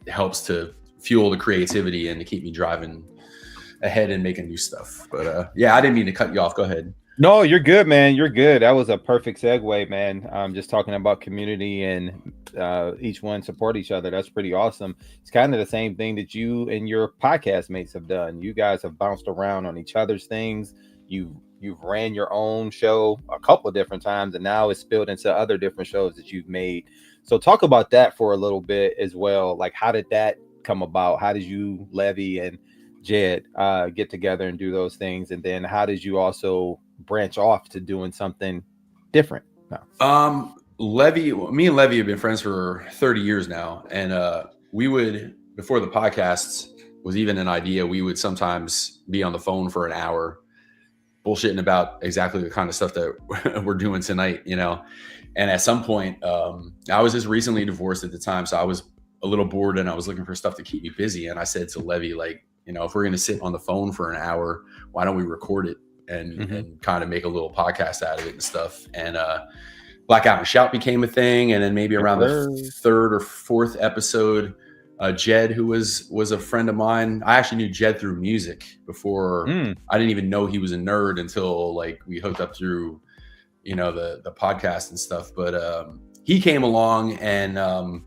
helps to fuel the creativity and to keep me driving ahead and making new stuff. But yeah, I didn't mean to cut you off. Go ahead. No, you're good, man. You're good. That was a perfect segue, man. Just talking about community and each one support each other. That's pretty awesome. It's kind of the same thing that you and your podcast mates have done. You guys have bounced around on each other's things. You've ran your own show a couple of different times, and now it's spilled into other different shows that you've made. So talk about that for a little bit as well. Like, how did that come about? How did you, Levy and Jed, get together and do those things? And then how did you also branch off to doing something different? Levy, me and Levy have been friends for 30 years now. And we would, before the podcasts was even an idea, we would sometimes be on the phone for an hour bullshitting about exactly the kind of stuff that we're doing tonight, you know? And at some point, I was just recently divorced at the time. So I was a little bored, and I was looking for stuff to keep me busy. And I said to Levy, like, you know, if we're going to sit on the phone for an hour, why don't we record it and kind of make a little podcast out of it and stuff? And Blackout and Shout became a thing. And then maybe around the third or fourth episode, Jed, who was a friend of mine, I actually knew Jed through music before. I didn't even know he was a nerd until, like, we hooked up through, you know, the podcast and stuff. But he came along, and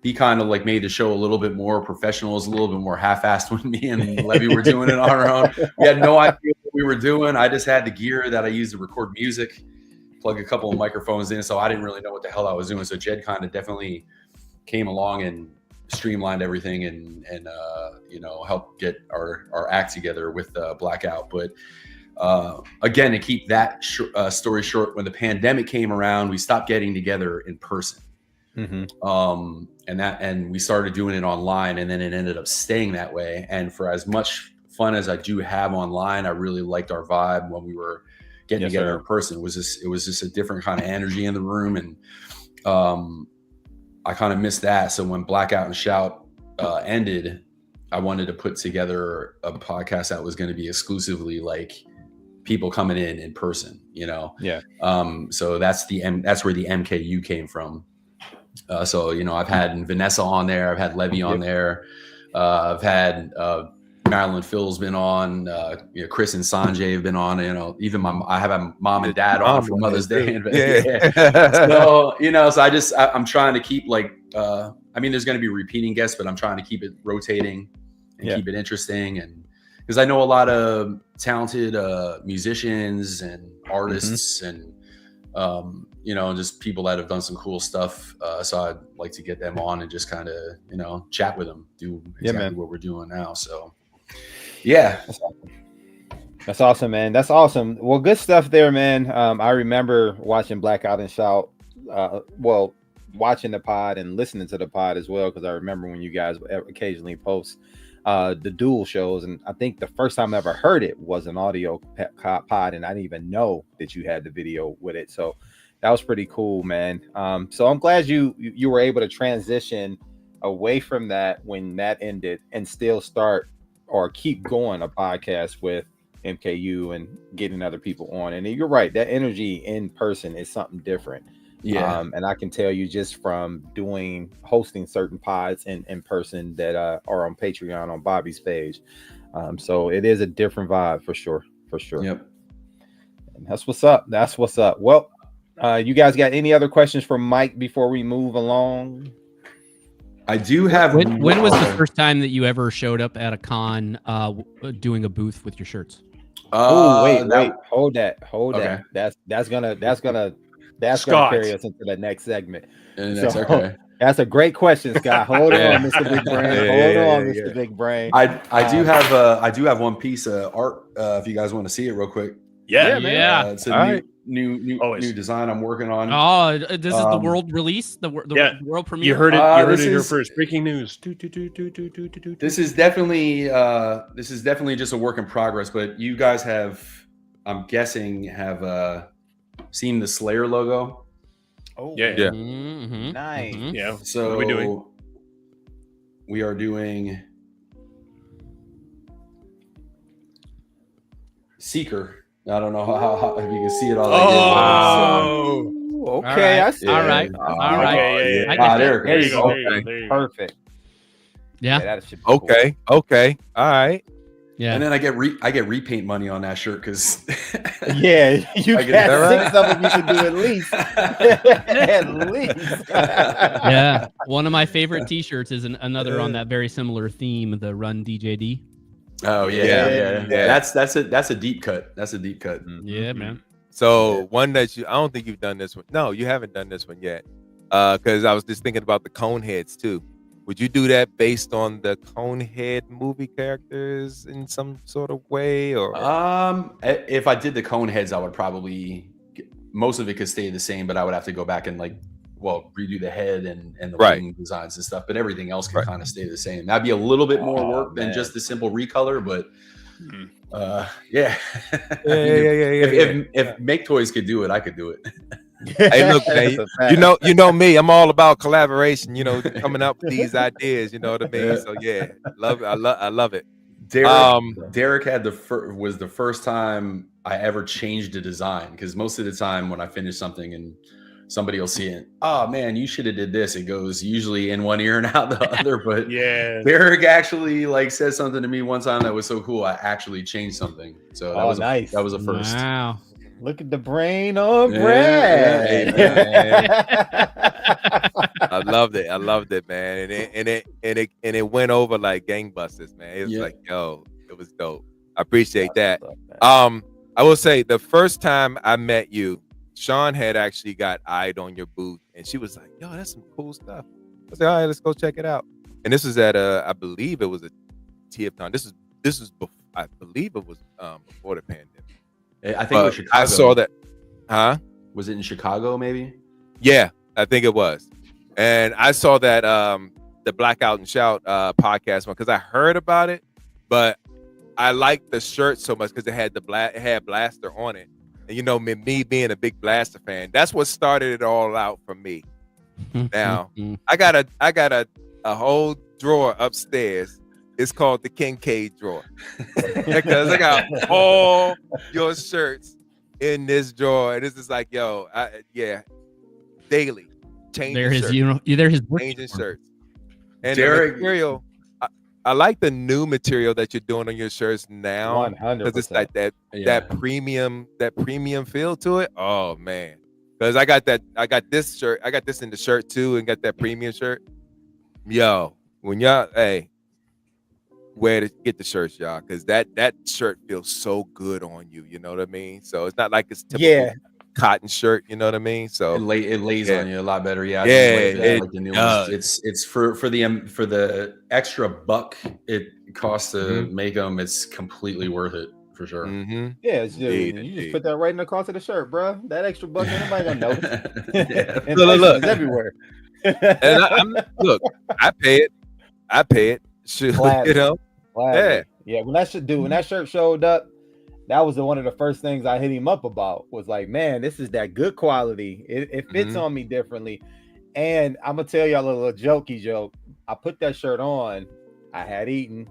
he kind of like made the show a little bit more professional, a little bit more half-assed when me and Levy were doing it on our own. We had no idea what we were doing. I just had the gear that I used to record music, plug a couple of microphones in, so I didn't really know what the hell I was doing. So Jed kind of definitely came along and streamlined everything and you know, helped get our act together with Blackout. But again, to keep that story short, when the pandemic came around, we stopped getting together in person. And we started doing it online, and then it ended up staying that way. And for as much fun as I do have online, I really liked our vibe when we were getting together in person. It was just a different kind of energy in the room, and I kind of missed that. So when Blackout and Shout ended, I wanted to put together a podcast that was going to be exclusively like people coming in person, you know? Yeah. So that's where the MKU came from. So, you know, I've had Vanessa on there. I've had Levy on there. I've had Marilyn Phil's been on. You know, Chris and Sanjay have been on. You know, even I have a mom and dad on for Mother's Day. Yeah. So, you know, so I'm trying to keep like, I mean, there's going to be repeating guests, but I'm trying to keep it rotating and keep it interesting. And because I know a lot of talented musicians and artists and, you know, just people that have done some cool stuff. So I'd like to get them on and just kind of, you know, chat with them, do exactly what we're doing now. So, yeah. That's awesome, man. That's awesome. Well, good stuff there, man. I remember watching Blackout and Shout, watching the pod and listening to the pod as well, because I remember when you guys occasionally post the dual shows, and I think the first time I ever heard it was an audio pod, and I didn't even know that you had the video with it. So that was pretty cool, man. So I'm glad you were able to transition away from that when that ended and still start or keep going a podcast with MKU and getting other people on. And you're right, that energy in person is something different. Yeah. And I can tell you just from hosting certain pods in person that are on Patreon on Bobby's page. So it is a different vibe for sure. Yep. And that's what's up. Well, you guys got any other questions for Mike before we move along? I do have. When was the first time that you ever showed up at a con doing a booth with your shirts? Wait, hold that. Okay. That's gonna Scott. carry us into the next segment. Okay. That's a great question, Scott. Hold on, Mr. Big Brain. Hold on, Mr. Big Brain. I do have one piece of art. If you guys want to see it real quick. Yeah, man. It's a new design I'm working on. Oh, this is the world release, the world premiere. You heard it. You heard it here first. Breaking news. This is definitely just a work in progress. But you guys have, I'm guessing, have seen the Slayer logo. Oh Yeah. Mm-hmm. Nice. Mm-hmm. Yeah. So what are we doing? We are doing Seeker. I don't know how if you can see it all. Okay. All I see. All right. Okay, yeah. I get There There it you goes. go. There you go. Perfect. Yeah. That should be cool. Okay. All right. Yeah. And then I get repaint money on that shirt because Yeah, you I got get that 6 of them. You should do at least. At least. Yeah. One of my favorite T-shirts is another on that very similar theme, the Run DJD. Oh yeah. Yeah. That's a deep cut. That's a deep cut. Yeah, man. So one that I don't think you've done this one. No, you haven't done this one yet. Because I was just thinking about the Coneheads too. Would you do that based on the Conehead movie characters in some sort of way, or? If I did the Coneheads, I would probably most of it could stay the same, but I would have to go back and redo the head and the wing designs and stuff. But everything else can kind of stay the same. That'd be a little bit more work than just the simple recolor, but yeah. If Make Toys could do it, I could do it. Hey, look, man, you know me. I'm all about collaboration. You know, coming up with these ideas. You know what I mean? So yeah, I love it. Derek had was the first time I ever changed a design, because most of the time when I finish something and somebody will see it, oh man, you should have did this. It goes usually in one ear and out the other. But Yeah. Derek actually said something to me one time that was so cool. I actually changed something. So that was nice. That was a first. Wow. Look at the brain on Yeah, Brad. I loved it, man. And it went over like gangbusters, man. It was like, yo, it was dope. I appreciate that. I will say the first time I met you, Sean had actually got eyed on your booth, and she was like, yo, that's some cool stuff. I said, all right, let's go check it out. And this was at I believe it was a TFCon. This is before, I believe it was before the pandemic. I think it was Chicago. I saw that. Huh? Was it in Chicago, maybe? Yeah, I think it was. And I saw that the Blackout and Shout podcast one, because I heard about it, but I liked the shirt so much because it had Blaster on it. And you know, me being a big Blaster fan, that's what started it all out for me. Now I got a whole drawer upstairs is called the KINCAID drawer because I got all your shirts in this drawer, and this is like, yo, daily changing There his, shirts, there his changing shirts, and Derek- the material. I like the new material that you're doing on your shirts now 100%. because it's like that Yeah. premium feel to it. Oh man, because I got this shirt, I got this in the shirt too, and got that premium shirt. Yo, when y'all where to get the shirts, y'all, because that shirt feels so good on you. You know what I mean? So it's not like it's typical cotton shirt. You know what I mean? So It lays Yeah. on you a lot better. Yeah, I Yeah, just like that, it like the new does. ones. It's for the extra buck it costs to make them. It's completely worth it for sure. Mm-hmm. Yeah, it's just, Indeed, you just indeed. put that right in the cost of the shirt, bro. That extra buck, anybody gonna notice. Yeah. Inflation Look. is everywhere. And look, I pay it. Shoot, Gladly. you know. Gladly. Yeah. When that shirt showed up, that was one of the first things I hit him up about. Was like, man, this is that good quality. It fits on me differently. And I'm gonna tell y'all a little jokey joke. I put that shirt on. I had eaten,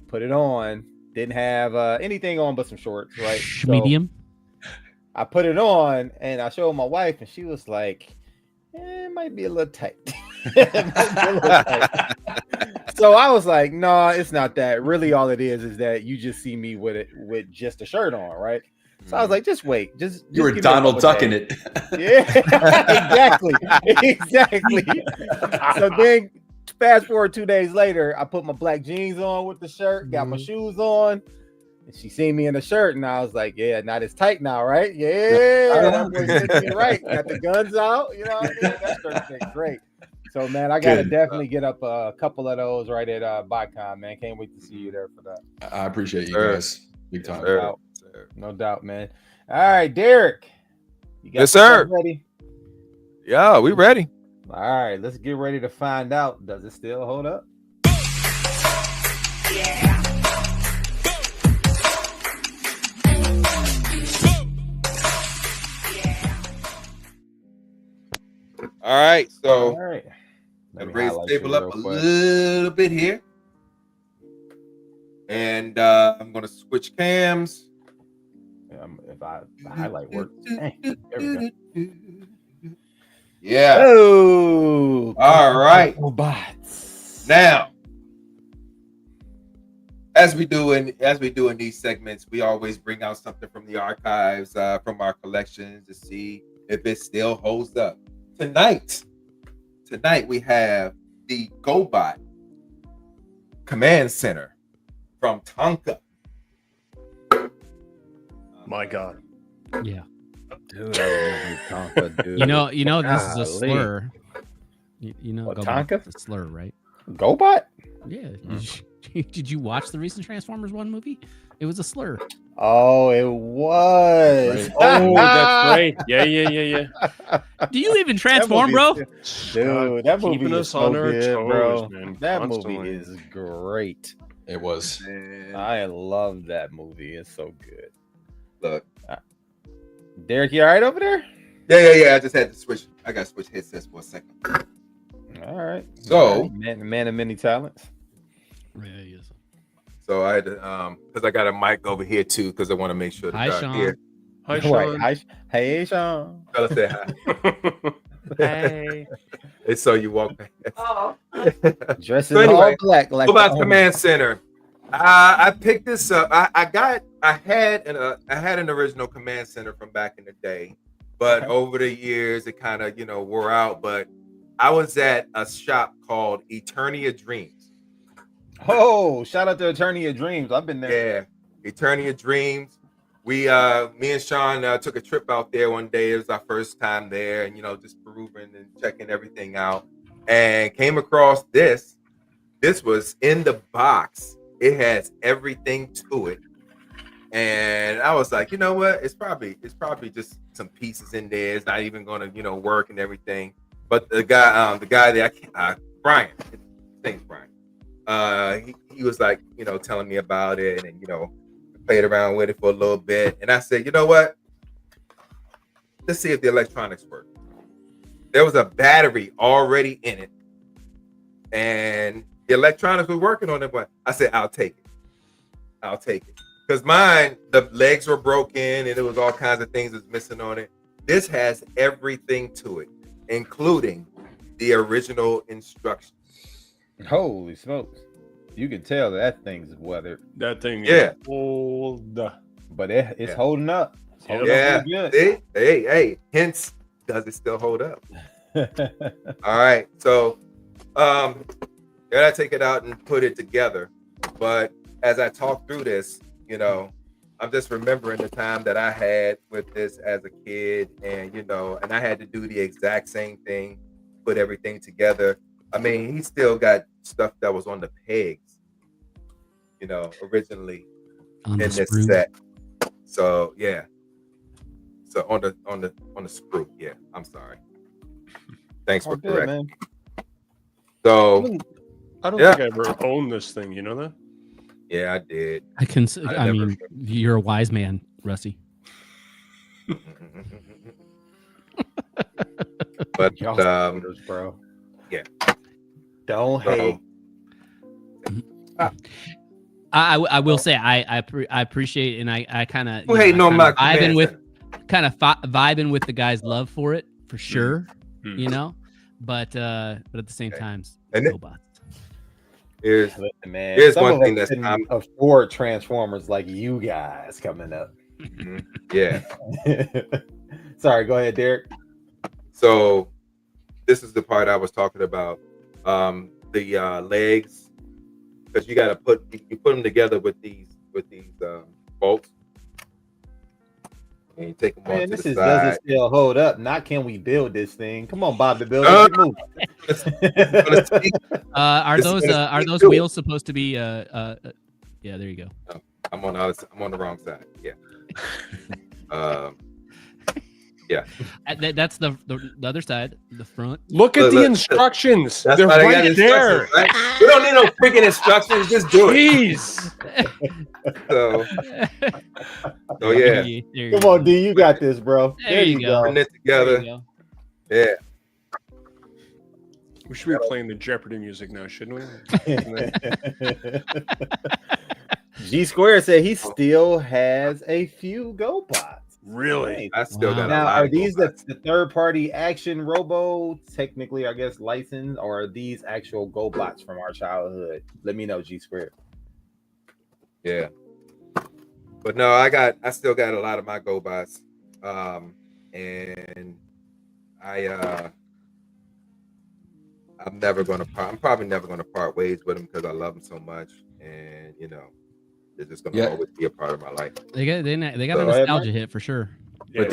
put it on, didn't have anything on but some shorts, right? So Medium. I put it on and I showed my wife, and she was like, it might be a little tight. It might be a little tight. So I was like, no, it's not that. Really, all it is that you just see me with just a shirt on, right? So I was like, just wait. Just You were give me a Donald couple Ducking days. it. Yeah, exactly. So then fast forward 2 days later, I put my black jeans on with the shirt, got my shoes on, and she seen me in the shirt, and I was like, yeah, not as tight now, right? Yeah, that boy fits me right. Got the guns out, you know what I mean? That shirt fits great. So man, I gotta Good. definitely get up a couple of those right at BotCon, man. Can't wait to see you there for that. I appreciate you Sir. guys big time. Sir. No doubt, man. All right, Derek. You got Yes, the sir. stuff ready? Yeah, we ready. All right, let's get ready to find out. Does it still hold up? All right, so All right. Let me raise the highlight table you up real a quick. little bit here, and I'm gonna switch cams. If the highlight works. Dang, there we go. Yeah. Oh, All right. robots. Now, as we do in these segments, we always bring out something from the archives, from our collections to see if it still holds up. Tonight we have the GoBot Command Center from Tonka. My God. Yeah. Dude, I love Tonka, dude. You know, this is a Golly. slur. You know, What, GoBot Tonka? is a slur, right? GoBot? Yeah. Did you watch the recent Transformers 1 movie? It was a slur. Oh, it was. Oh, that's right. Yeah. Do you even transform, bro? Dude, that movie Keeping is us so on our good, toes, bro. man, That constantly. movie is great. It was. I love that movie. It's so good. Look. Derek, you all right over there? Yeah. I just had to switch. I got to switch headsets for a second. All right. So- man of many talents. Yeah, yes. So I had to, because I got a mic over here too, because I want to make sure that Hi, y'all Sean. hear. Hi, Right. Sean. Hi, hey, Sean. Tell us say hi. Hey. It's so you walk past. Dressed So in all anyway, black, like GoBot the owner. Command Center. I picked this up. I had an original Command Center from back in the day, but Okay. over the years it kind of wore out. But I was at a shop called Eternia Dreams. Oh, shout out to Attorney of Dreams. I've been there. Yeah, Eternia Dreams. We, me and Sean took a trip out there one day. It was our first time there, and just perusing and checking everything out, and came across this. This was in the box. It has everything to it, and I was like, you know what? It's probably just some pieces in there. It's not even gonna work and everything. But the guy there, Brian, his name's Brian. He was like, telling me about it, and played around with it for a little bit, and I said, you know what? Let's see if the electronics work. There was a battery already in it, and The electronics was working on it, but I said, I'll take it. I'll take it. Because mine, the legs were broken and there was all kinds of things that's missing on it. This has everything to it, including the original instructions. Holy smokes. You can tell that thing's weathered. That thing Yeah. is old. But it's holding up. It's holding Yeah. up pretty See? Hey, hence, does it still hold up? good. All right. So gotta take it out and put it together. But as I talk through this, you know, I'm just remembering the time that I had with this as a kid, and you know, and I had to do the exact same thing, put everything together. I mean, he still got stuff that was on the pegs, you know, originally On in the this sprue. set. So yeah. So on the sprue, yeah. I'm sorry. Thanks for All good, correcting. man. So I don't Yeah. think I ever owned this thing. You know that? yeah, I did. I mean, you're a wise man, Rusty. But Y'all supporters, bro. yeah. Don't So- hate. I will say I appreciate, and I kind of Who hating on my vibing command with center? vibing with the guy's love for it for sure, Mm. you know. But at the same Okay. time, And it- robots. Here's Listen, man. Here's some one of thing us that's couldn't afford Transformers like you guys coming up. yeah. Sorry, go ahead, Derek. So this is the part I was talking about. The legs, because you put them together with these bolts. And you take them Man, off to this the is side. doesn't still hold up. Not can we build this thing? Come on, Bob the Builder. No. Get moving. Gonna speak- Are This those is gonna are speak those to it. wheels supposed to be yeah, there you go. I'm on the wrong side. Yeah. That's the other side, the front. Look at Look, the look, instructions. That's They're why they got right there. instructions, right? We don't need no freaking instructions. Just do it. Jeez. So There yeah, you Come go. on, D, you got this, bro. There you go. putting it There together. you go. Yeah. We should be playing the Jeopardy music now, shouldn't we? G Square said he still has a few GoBots. Really? I still got a Now, lot are of these the GoBots. third-party action robo, technically, I guess, licensed, or are these actual GoBots from our childhood? Let me know, G Square. Yeah. But no, I still got a lot of my GoBots. And I'm probably never gonna part ways with them because I love them so much, and you know, they're just gonna Yeah. always be a part of my life. They got So, a nostalgia hit for sure. Yeah. But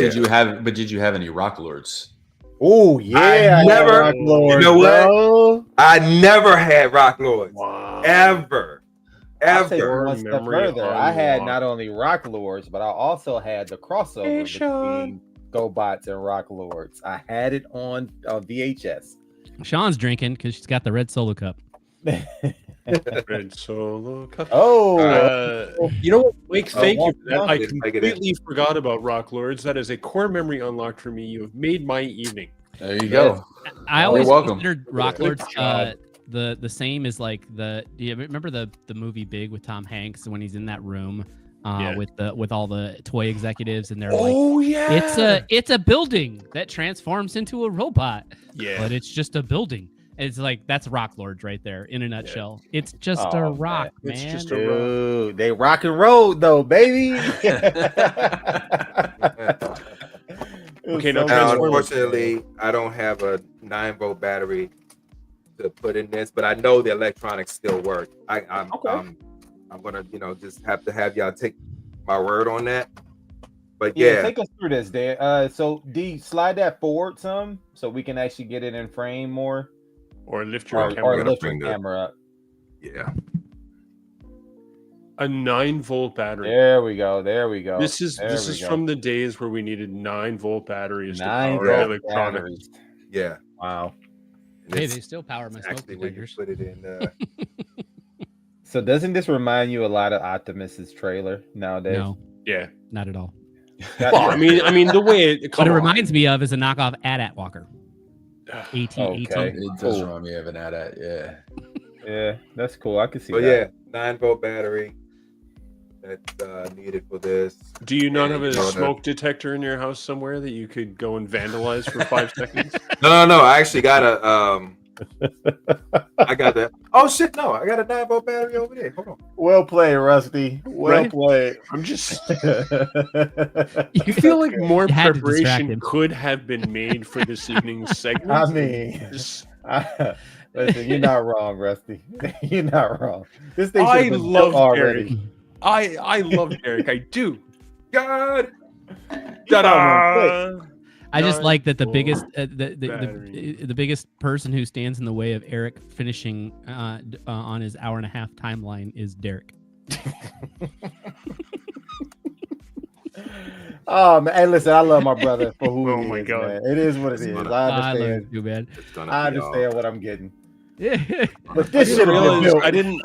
did you have any Rock Lords? Oh yeah, I never- Rock Lords, you know what? bro. I never had Rock Lords. Wow. Ever. I'll take Ever. one step Memory further. I had unlocked. not only Rock Lords, but I also had the crossover Hey, Sean. between GoBots and Rock Lords. I had it on VHS. Sean's drinking because she's got the red solo cup. Red Solo Cup. Oh, You know what, Mike? Thank you for that. I Didn't make it in. completely forgot about Rock Lords. That is a core memory unlocked for me. You have made my evening. There you go. I You're always welcome. considered Rock Good Lords job. the same as like do you remember the movie Big with Tom Hanks when he's in that room Yeah. with all the toy executives and they're Oh yeah. it's a building that transforms into a robot, yeah. but it's just a building. It's like that's Rock Lords right there in a nutshell. It's just a Oh, rock, man. man. It's just a dude, they rock and roll though, baby. Okay, now Now, Transformers. unfortunately, I don't have a 9-volt battery to put in this, but I know the electronics still work. I'm gonna, just have to have y'all take my word on that. But Yeah, yeah, take us through this, Dan. So D, slide that forward some so we can actually get it in frame more, Or lift your or camera. lift your bring the- camera up. yeah. A 9-volt battery. There we go. There we go. This is There this we is go. from the days where we needed 9-volt batteries to 9 power volt electronics. batteries. Yeah. Wow. And Hey, it's they still power my smoke actually where you detectors. put it in. So doesn't this remind you a lot of Optimus's trailer nowadays? No, Yeah. not at all. That- Well, I mean the way it What come it on. reminds me of is a knockoff AT-AT Walker. AT-AT. Okay. It does remind me of an AT-AT, yeah. Yeah, that's cool. I can see But that. yeah, 9-volt battery that's needed for this. Do you not And, have a you know, smoke detector in your house somewhere that you could go and vandalize for 5 seconds? No. I actually got a I got that. Oh shit! No, I got a 9-volt battery over there. Hold on. Well played, Rusty. Well Right? played. I'm just. You I feel like more had to distract preparation him. could have been made for this evening's segment. I mean, Just- listen, you're not wrong, Rusty. You're not wrong. This thing I should have been love built already. I love Derek. I do. God. Ta-da! I just like that the 9-volt biggest battery. the biggest person who stands in the way of Eric finishing on his hour and a half timeline is Derek. Oh man, hey, listen, I love my brother for who Oh he my is, God. man. It is what it is. I I love understand. you, man. It's gonna I be understand what I'm getting. Yeah. But I this didn't should have been realize. built. I didn't.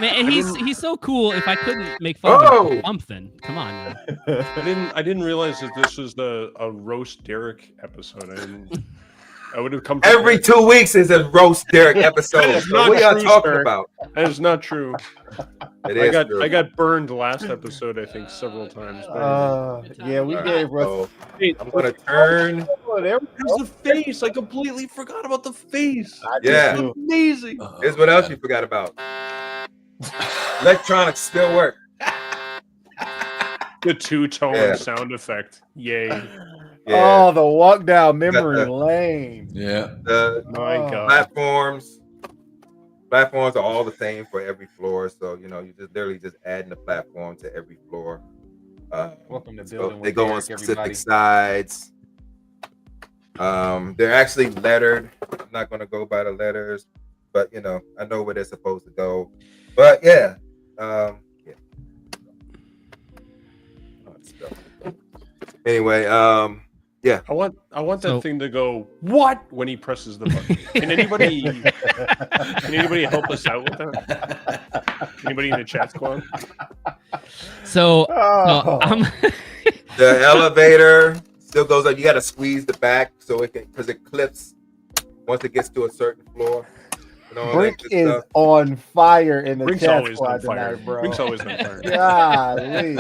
Man, and he's so cool. If I couldn't make fun of Oh! him for something, come on. Man. I didn't realize that this was a roast Derek episode. I would have come to Every 2 weeks is a roast Derek episode. That is So not what y'all true, talking sir. about? That is not true. It is I got burned last episode, I think, several times. Yeah, we gave Russ. So Hey, I'm gonna turn. Oh, there we there's the face. I completely forgot about the face. I Yeah. do. Amazing. Here's what else you forgot about. Electronics still work. The two-tone Yeah. sound effect. Yay. Yeah. Oh, the walk down got memory the- lane. Yeah. The My Oh. God. platforms are all the same for every floor. So you just literally just adding the platform to every floor. Welcome to So building they with go on Derek, specific everybody. sides. They're actually lettered. I'm not gonna go by the letters, but I know where they're supposed to go. But yeah. Yeah. Oh, it's stuff. Anyway, yeah. I want that So- thing to go what when he presses the button. Can anybody help us out with that? Anybody in the chat squad? So, Oh. The elevator still goes up. You got to squeeze the back so it can, because it clips once it gets to a certain floor. All Brink that good is stuff. on fire in the Brink's chat always squad on fire. tonight, bro. Brink's always on fire. Golly.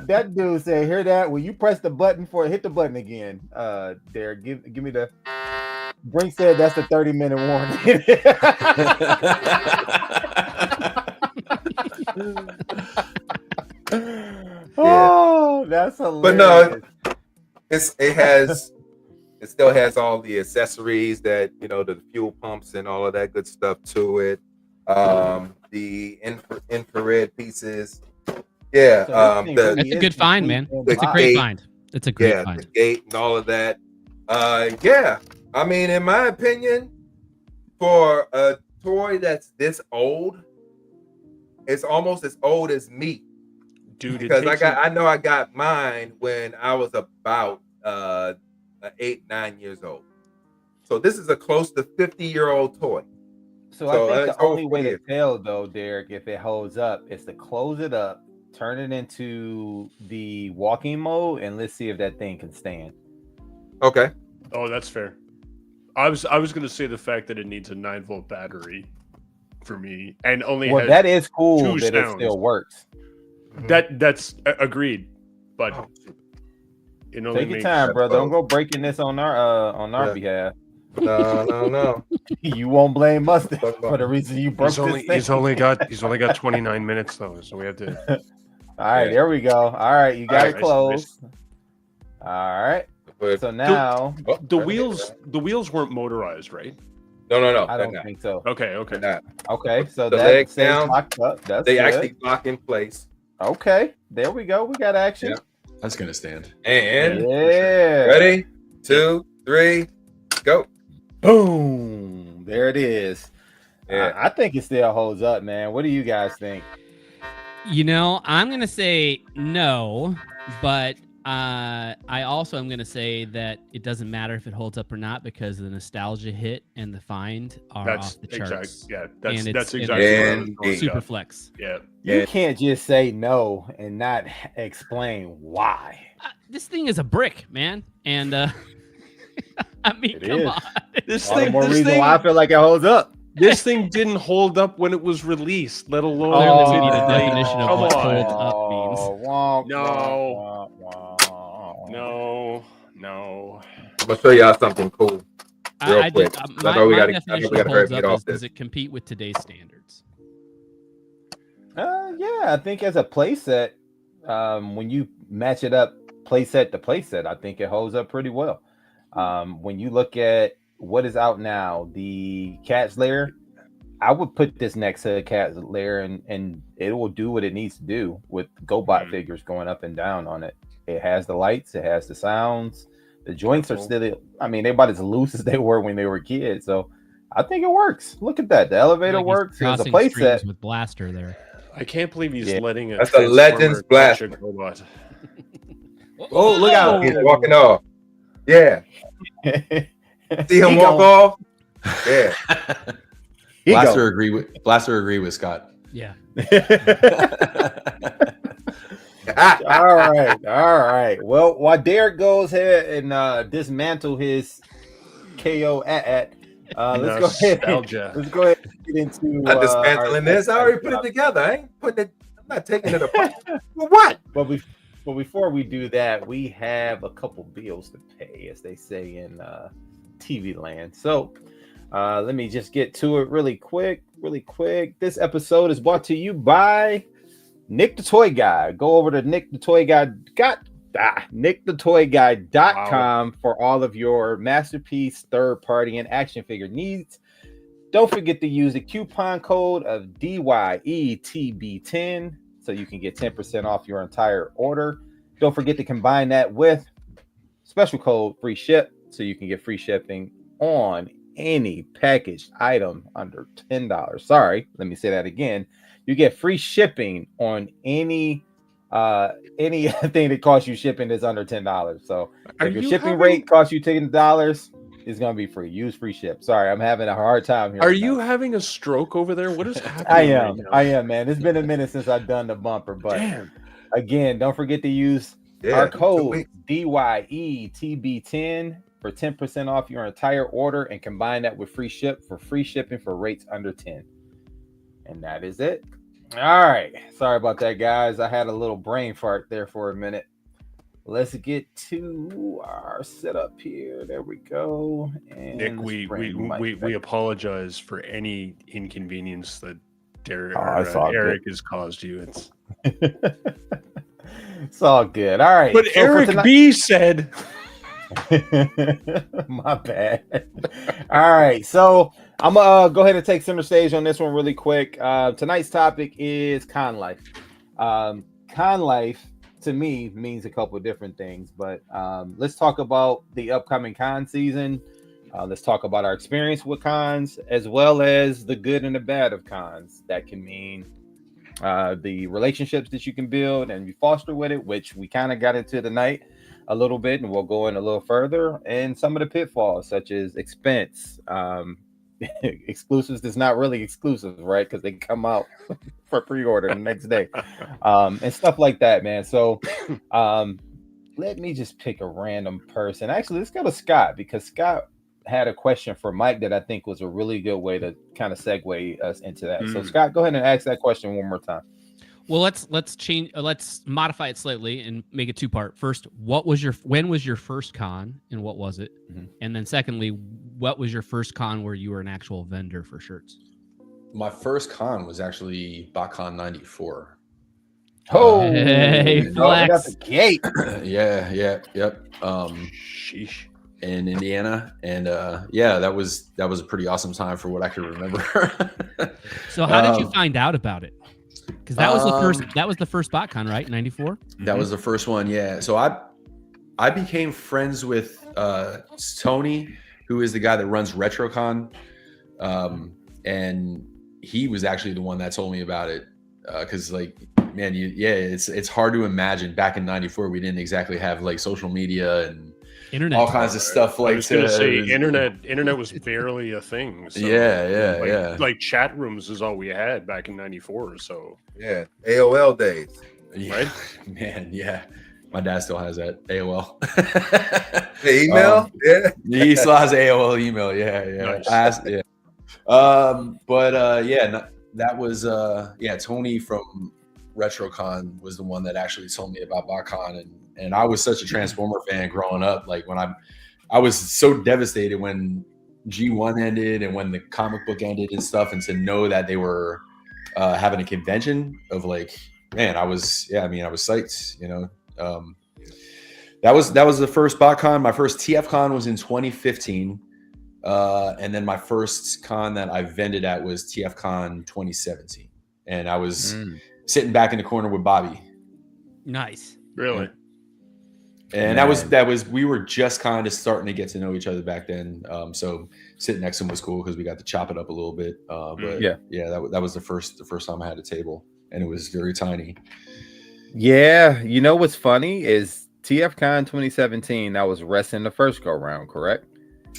That dude said, "Hear that? When you press the button for it, hit the button again." There, give me the. Brink said that's the 30-minute warning. Oh, that's hilarious. But no, it still has all the accessories that the fuel pumps and all of that good stuff to it. The infrared pieces. Yeah, So this thing the really that's a is good find, man. complete It's a and great gate. find. It's a great the find. gate and all of that. Yeah, I mean, in my opinion, for a toy that's this old, it's almost as old as me. Dude, it Because takes I know I got mine when I was about 8-9 years old. So this is a close to 50-year-old toy. So I So think that's the only all way to weird. tell, though, Derek, if it holds up, is to close it up, turn it into the walking mode, and let's see if that thing can stand. Okay. Oh, that's fair. I was gonna say the fact that it needs a 9-volt battery for me, and only Well, has that is cool two that it sounds. still works. that's agreed, but Oh, it only Take your makes time, sense, brother. bro. Don't go breaking this on our Yeah. behalf. No. You won't blame us for the reason you broke he's this only thing. got 29 minutes though, so we have to. All right, Yeah. there we go. All right, you got All it right, closed. All right. But- So now Oh, The I wheels weren't motorized, right? No. I they're don't not. think so. Okay. They're not. Okay, so The that legs stays down. locked up. That's They good. actually lock in place. Okay, there we go. We got action. Yeah. That's gonna stand. And Yeah. ready, 2, 3, go. Boom. There it is. Yeah. I think it still holds up, man. What do you guys think? I'm gonna say no, but I also am gonna say that it doesn't matter if it holds up or not because the nostalgia hit and the find are That's off the charts. exactly. Yeah, And that's it's exactly. what I was And going Super with. flex. Yeah. You Yeah. can't just say no and not explain why. This thing is a brick, man, and I mean, It come is. on. This All the thing. more This reason thing. why I feel like it holds up. This thing didn't hold up when it was released, let alone. Clearly, we need a like, definition of come what on. hold up means. No. I'm gonna show y'all something cool. Real I quick. did, I know we my gotta definition hurry of and holds get up off is, does this. it compete with today's standards? Yeah, I think as a playset, when you match it up playset to playset, I think it holds up pretty well. When you look at what is out now, the Cat's Lair, I would put this next to the Cat's Lair, and it will do what it needs to do with GoBot figures going up and down on it. It has the lights, it has the sounds. The joints are still, I mean, they're about as loose as they were when they were kids. So I think it works. Look at that. The elevator works as a playset with Blaster there. I can't believe he's letting a That's a Legends touch a Blaster. GoBot. Oh, look out. He's walking off. Yeah. See him walk off? Yeah. Blaster agree with Scott. Yeah. All right. Well, while Derek goes ahead and dismantle his KO let's go ahead. Let's go ahead and get into I'm dismantling this. I already put it together. I ain't putting it. I'm not taking it apart. For what? But before we do that, we have a couple bills to pay, as they say in TV land. So let me just get to it really quick. This episode is brought to you by Nick the Toy Guy. Go over to nickthetoyguy.com for all of your masterpiece, third party, and action figure needs. Don't forget to use the coupon code of DYETB10 so you can get 10% off your entire order. Don't forget to combine that with special code free ship so you can get free shipping on any packaged item under $10. Sorry, let me say that again. You get free shipping on anything that costs you shipping that's under $10. So if your shipping rate costs you $10, it's gonna be free. Use free ship. Sorry, I'm having a hard time here. Are you having a stroke over there? What is happening? I am, man. It's been a minute since I've done the bumper, but again, don't forget to use our code DYETB10 for 10% off your entire order, and combine that with free shipping for rates under 10. And that is it. All right. Sorry about that, guys. I had a little brain fart there for a minute. Let's get to our setup here. There we go. And Nick, we apologize for any inconvenience that Eric has caused you. It's it's all good. All right. But so Eric B said my bad. All right. So I'm gonna go ahead and take center stage on this one really quick. Tonight's topic is con life. Con life to me means a couple of different things, but let's talk about the upcoming con season. Let's talk about our experience with cons, as well as the good and the bad of cons. That can mean the relationships that you can build and you foster with it, which we kind of got into tonight a little bit, and we'll go in a little further, and some of the pitfalls such as expense, exclusives that's not really exclusive, right? Because they come out for pre-order the next day, and stuff like that, man. So let me just pick a random person. Actually, let's go to Scott, because Scott had a question for Mike that I think was a really good way to kind of segue us into that. So Scott, go ahead and ask that question one more time. Well, let's change. Let's modify it slightly and make it two-part. First, when was your first con, and what was it? Mm-hmm. And then, secondly, what was your first con where you were an actual vendor for shirts? My first con was actually BotCon 94. Oh, hey, flex. The gate. Yep. Sheesh. In Indiana, and that was a pretty awesome time for what I could remember. So, how did you find out about it? Because that was the first BotCon, right? 94. That was the first one, yeah. So I became friends with Tony, who is the guy that runs RetroCon, and he was actually the one that told me about it. Because man, it's hard to imagine back in 94 we didn't exactly have like social media and internet, all kinds of stuff. Like, I was gonna say, internet was barely a thing. So like chat rooms is all we had back in 94. So yeah, AOL days, right? Man, yeah. My dad still has that AOL. The email, he still has AOL email. Yeah. Nice. That was Tony from RetroCon was the one that actually told me about BotCon, and I was such a Transformer fan growing up. Like when I was so devastated when G1 ended and when the comic book ended and stuff, and to know that they were having a convention of like, man, I was psyched, you know. That was the first BotCon. My first TFCon was in 2015. And then my first con that I vended at was TFCon 2017. And I was sitting back in the corner with Bobby. Nice. Really? And that was we were just kind of starting to get to know each other back then. So sitting next to him was cool because we got to chop it up a little bit. That was the first time I had a table, and it was very tiny. Yeah, you know what's funny is TFCon 2017. That was wrestling the first go round, correct?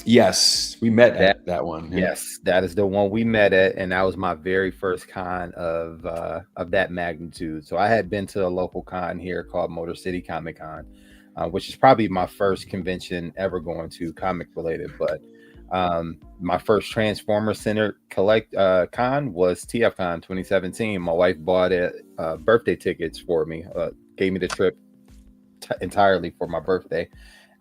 Yes, we met at that one. Yeah. Yes, that is the one we met at, and that was my very first con of that magnitude. So I had been to a local con here called Motor City Comic Con, which is probably my first convention ever going to comic related. But my first Transformer Center con was TFCon 2017. My wife bought birthday tickets for me, gave me the trip entirely for my birthday.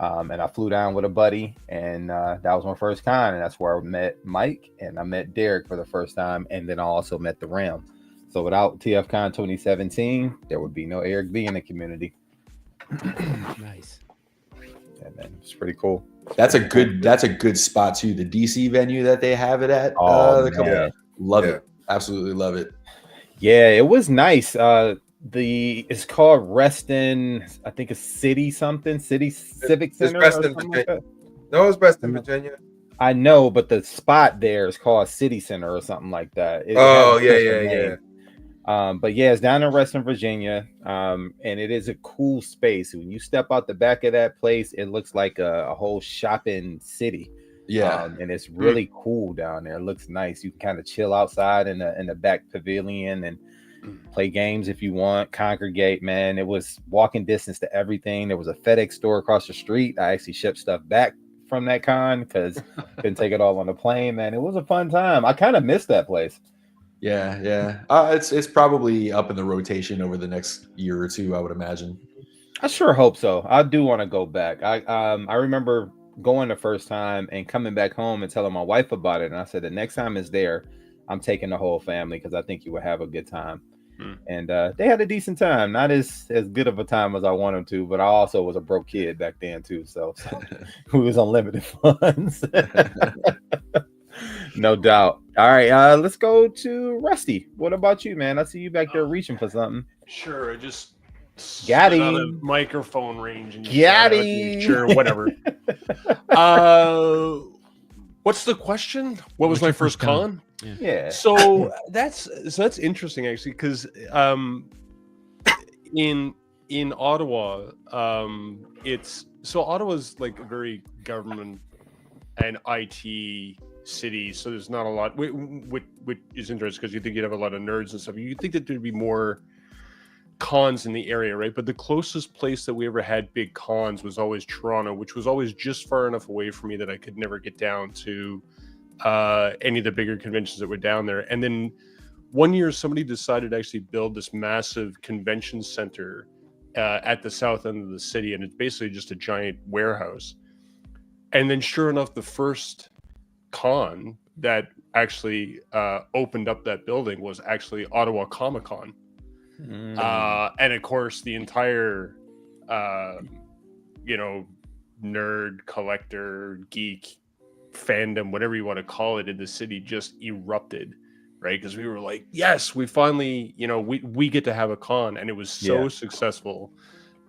And I flew down with a buddy, and that was my first con, and that's where I met Mike, and I met Derek for the first time, and then I also met the Ram. So without TFCon 2017, there would be no Eric B in the community. Nice. And then it's pretty cool. That's a good spot too. The DC venue that they have it at. Love it. Absolutely love it. Yeah, it was nice. It's called Reston, I think it's City Civic Center. It's Reston, Virginia. No, it's Reston, Virginia. I know, but the spot there is called City Center or something like that. Yeah. But yeah, it's down in Reston, Virginia. And it is a cool space. When you step out the back of that place, it looks like a whole shopping city. Yeah. And it's really cool down there. It looks nice. You can kind of chill outside in the back pavilion and play games if you want, congregate, man. It was walking distance to everything. There was a FedEx store across the street. I actually shipped stuff back from that con because couldn't take it all on the plane, man. It was a fun time. I kind of missed that place. Yeah. It's probably up in the rotation over the next year or two, I would imagine. I sure hope so. I do want to go back. I remember going the first time and coming back home and telling my wife about it, and I said the next time it's there, I'm taking the whole family because I think you would have a good time. And they had a decent time, not as good of a time as I wanted them to, but I also was a broke kid back then too, so we was on limited funds. No doubt. All right, let's go to Rusty. What about you, man? I see you back there reaching for something. Sure, I just got out of him. microphone range and Got him. Sure, whatever. What's the question? What was my first con? Yeah. So that's interesting actually, because in Ottawa, Ottawa's like a very government and IT city, so there's not a lot. What is interesting because you think you'd have a lot of nerds and stuff. You think that there'd be more cons in the area, right? But the closest place that we ever had big cons was always Toronto, which was always just far enough away from me that I could never get down to any of the bigger conventions that were down there. And then one year somebody decided to actually build this massive convention center at the south end of the city, and it's basically just a giant warehouse. And then sure enough, the first con that actually opened up that building was actually Ottawa Comic Con. And of course the entire nerd, collector, geek fandom, whatever you want to call it, in the city just erupted, right? Because we were like, yes, we finally, we get to have a con. And it was so successful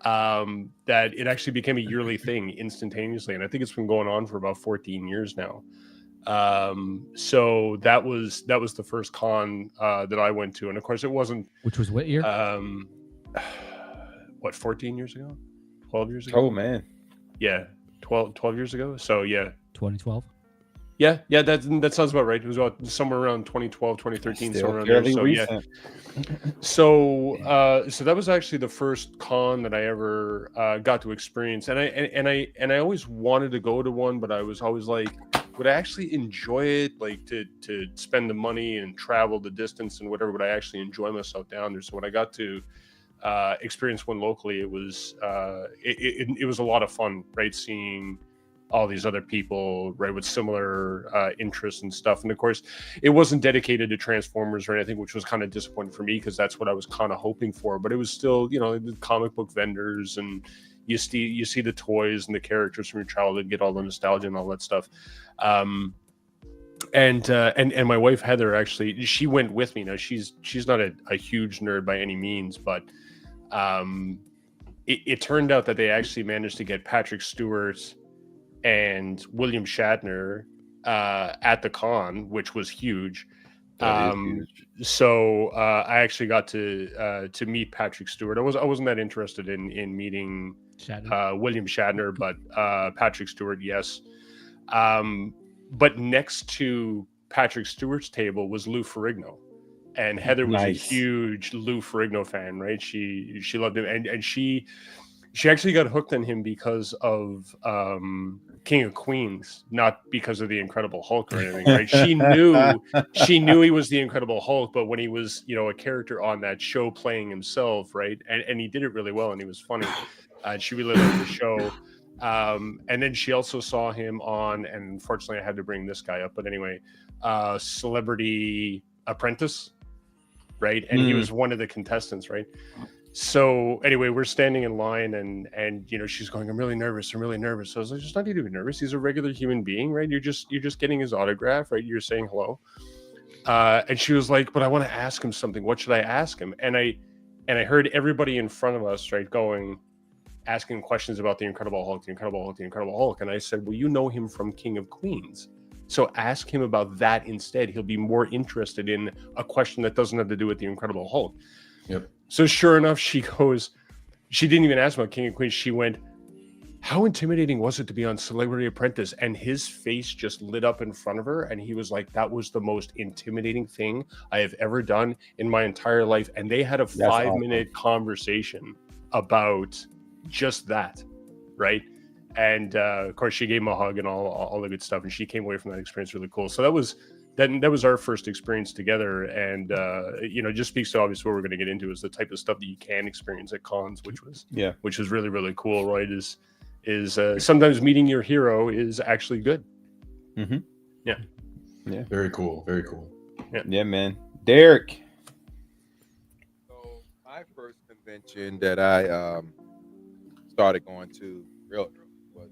that it actually became a yearly thing instantaneously, and I think it's been going on for about 14 years now. So that was the first con that I went to, and of course it wasn't. Which was what year? 14 years ago, 12 years ago. Oh man, yeah, 12 years ago. So yeah, 2012. Yeah, that sounds about right. It was about somewhere around 2012, 2013, somewhere around there. So recent. So that was actually the first con that I ever got to experience, and I always wanted to go to one, but I was always like, would I actually enjoy it, like to spend the money and travel the distance and whatever? Would I actually enjoy myself down there? So when I got to experience one locally, it was it was a lot of fun, right? Seeing all these other people, right, with similar interests and stuff. And of course, it wasn't dedicated to Transformers or anything, which was kind of disappointing for me because that's what I was kind of hoping for. But it was still, you know, the comic book vendors, and you see the toys and the characters from your childhood, get all the nostalgia and all that stuff. And my wife Heather, actually, she went with me. Now she's not a huge nerd by any means, but it turned out that they actually managed to get Patrick Stewart and William Shatner at the con, which was huge. Huge. So I actually got to meet Patrick Stewart. I wasn't that interested in meeting William Shatner, but Patrick Stewart, yes. But next to Patrick Stewart's table was Lou Ferrigno, and Heather was a huge Lou Ferrigno fan, right? She loved him, and she actually got hooked on him because of King of Queens, not because of the Incredible Hulk or anything, right? She knew he was the Incredible Hulk, but when he was, you know, a character on that show playing himself, right? And he did it really well, and he was funny. She really liked the show. And then she also saw him on, and unfortunately I had to bring this guy up, but anyway, Celebrity Apprentice, right? And he was one of the contestants, right? So anyway, we're standing in line, and you know, she's going, I'm really nervous. So I was like, there's nothing to be nervous. He's a regular human being, right? You're just getting his autograph, right? You're saying hello. And she was like, but I want to ask him something. What should I ask him? And I heard everybody in front of us, right, asking questions about the Incredible Hulk. And I said, well, you know him from King of Queens. So ask him about that instead. He'll be more interested in a question that doesn't have to do with the Incredible Hulk. Yep. So sure enough, she didn't even ask about King of Queens. She went, how intimidating was it to be on Celebrity Apprentice? And his face just lit up in front of her. And he was like, that was the most intimidating thing I have ever done in my entire life. And they had a 5-minute conversation about just that, right? And of course, she gave him a hug and all the good stuff. And she came away from that experience really cool. So that was our first experience together, and you know, just speaks to obviously what we're going to get into is the type of stuff that you can experience at cons, which was really, really cool, right? Is sometimes meeting your hero is actually good. Mm-hmm. Yeah. Very cool. Yeah, man. Derek. So my first convention that I started going to really was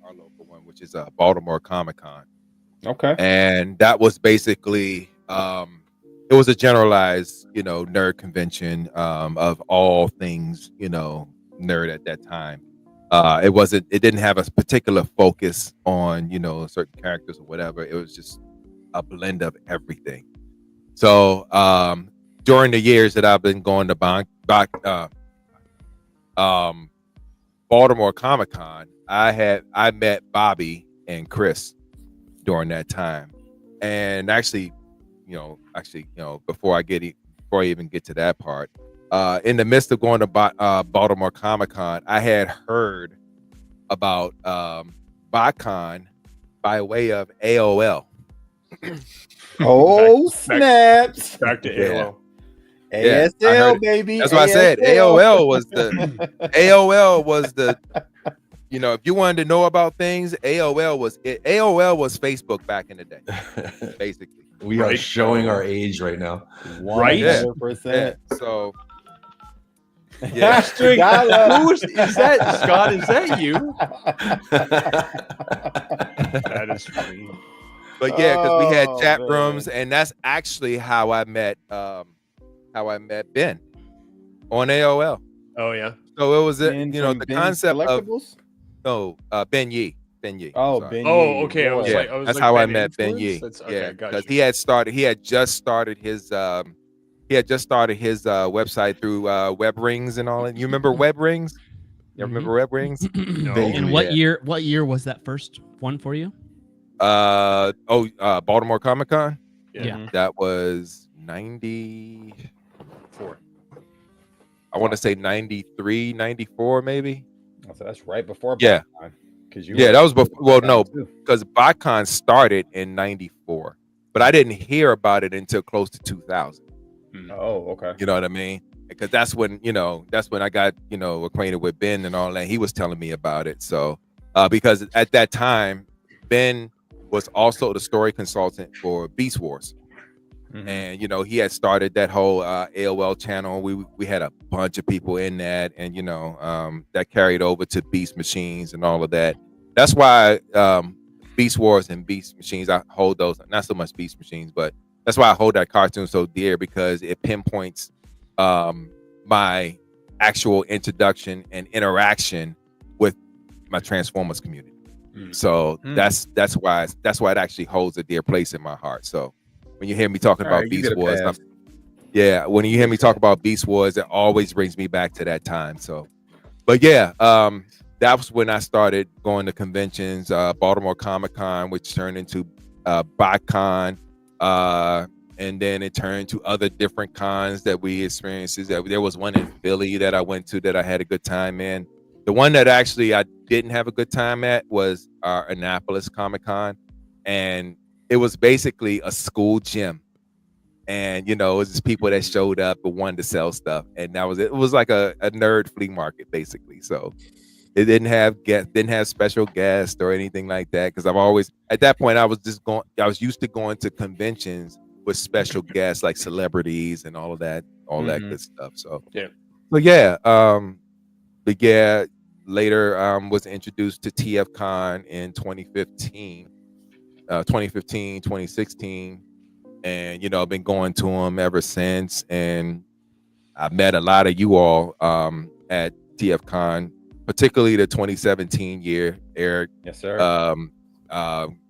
our local one, which is Baltimore Comic-Con. Okay. And that was basically it was a generalized, you know, nerd convention of all things, you know, nerd at that time. It didn't have a particular focus on, you know, certain characters or whatever. It was just a blend of everything. So during the years that I've been going to Baltimore Comic-Con, I met Bobby and Chris during that time. And actually, before I even get to that part, in the midst of going to Baltimore Comic-Con, I had heard about BotCon by way of AOL. Oh, snaps. Back to AOL. ASL, yeah, baby. That's what I said. AOL was the you know, if you wanted to know about things, AOL was it. AOL was Facebook back in the day, basically. We are showing our age right now. 100%. Yeah. So, yeah. Is that Scott? Is that you? That is funny. But yeah, because we had chat rooms, and that's actually how I met Ben on AOL. Oh yeah. So it was Ben you know, from the Ben's concept Collectibles? Ben Yee. Oh, sorry. Ben Yee. Oh, okay. I was that's like, how I Ben met Ben Influence? Yee. Okay, Yeah, gotcha. because he had just started his website through Web Rings and all that. You remember Web Rings? You remember Web Rings? No. And what year was that first one for you? Baltimore Comic-Con? Yeah. That was 94. I want to say 93, 94 maybe. So that's right before Yeah. BotCon. Because you Yeah, were that was before. Well, no, too. because BotCon started in '94, but I didn't hear about it until close to 2000. Oh, okay. You know what I mean? Because that's when I got acquainted with Ben and all that. He was telling me about it. So because at that time, Ben was also the story consultant for Beast Wars. And he had started that whole AOL channel. We had a bunch of people in that, and that carried over to Beast Machines and all of that. That's why Beast Wars and Beast Machines, I hold those, not so much Beast Machines, but that's why I hold that cartoon so dear, because it pinpoints my actual introduction and interaction with my Transformers community. So that's why it actually holds a dear place in my heart. So when you hear me talking about Beast Wars, when you hear me talk about Beast Wars, it always brings me back to that time. So, but yeah, that was when I started going to conventions, Baltimore Comic-Con, which turned into BotCon, and then it turned to other different cons that we experienced. There was one in Philly that I went to that I had a good time in. The one that actually I didn't have a good time at was our Annapolis Comic-Con, and it was basically a school gym. And it was just people that showed up and wanted to sell stuff, and it was like a nerd flea market basically. So it didn't have special guests or anything like that, because at that point I was used to going to conventions with special guests like celebrities and all that good stuff. So later was introduced to TFCon in 2015, 2016, and I've been going to them ever since, and I met a lot of you all at TFCon, particularly the 2017 year. Eric, yes sir.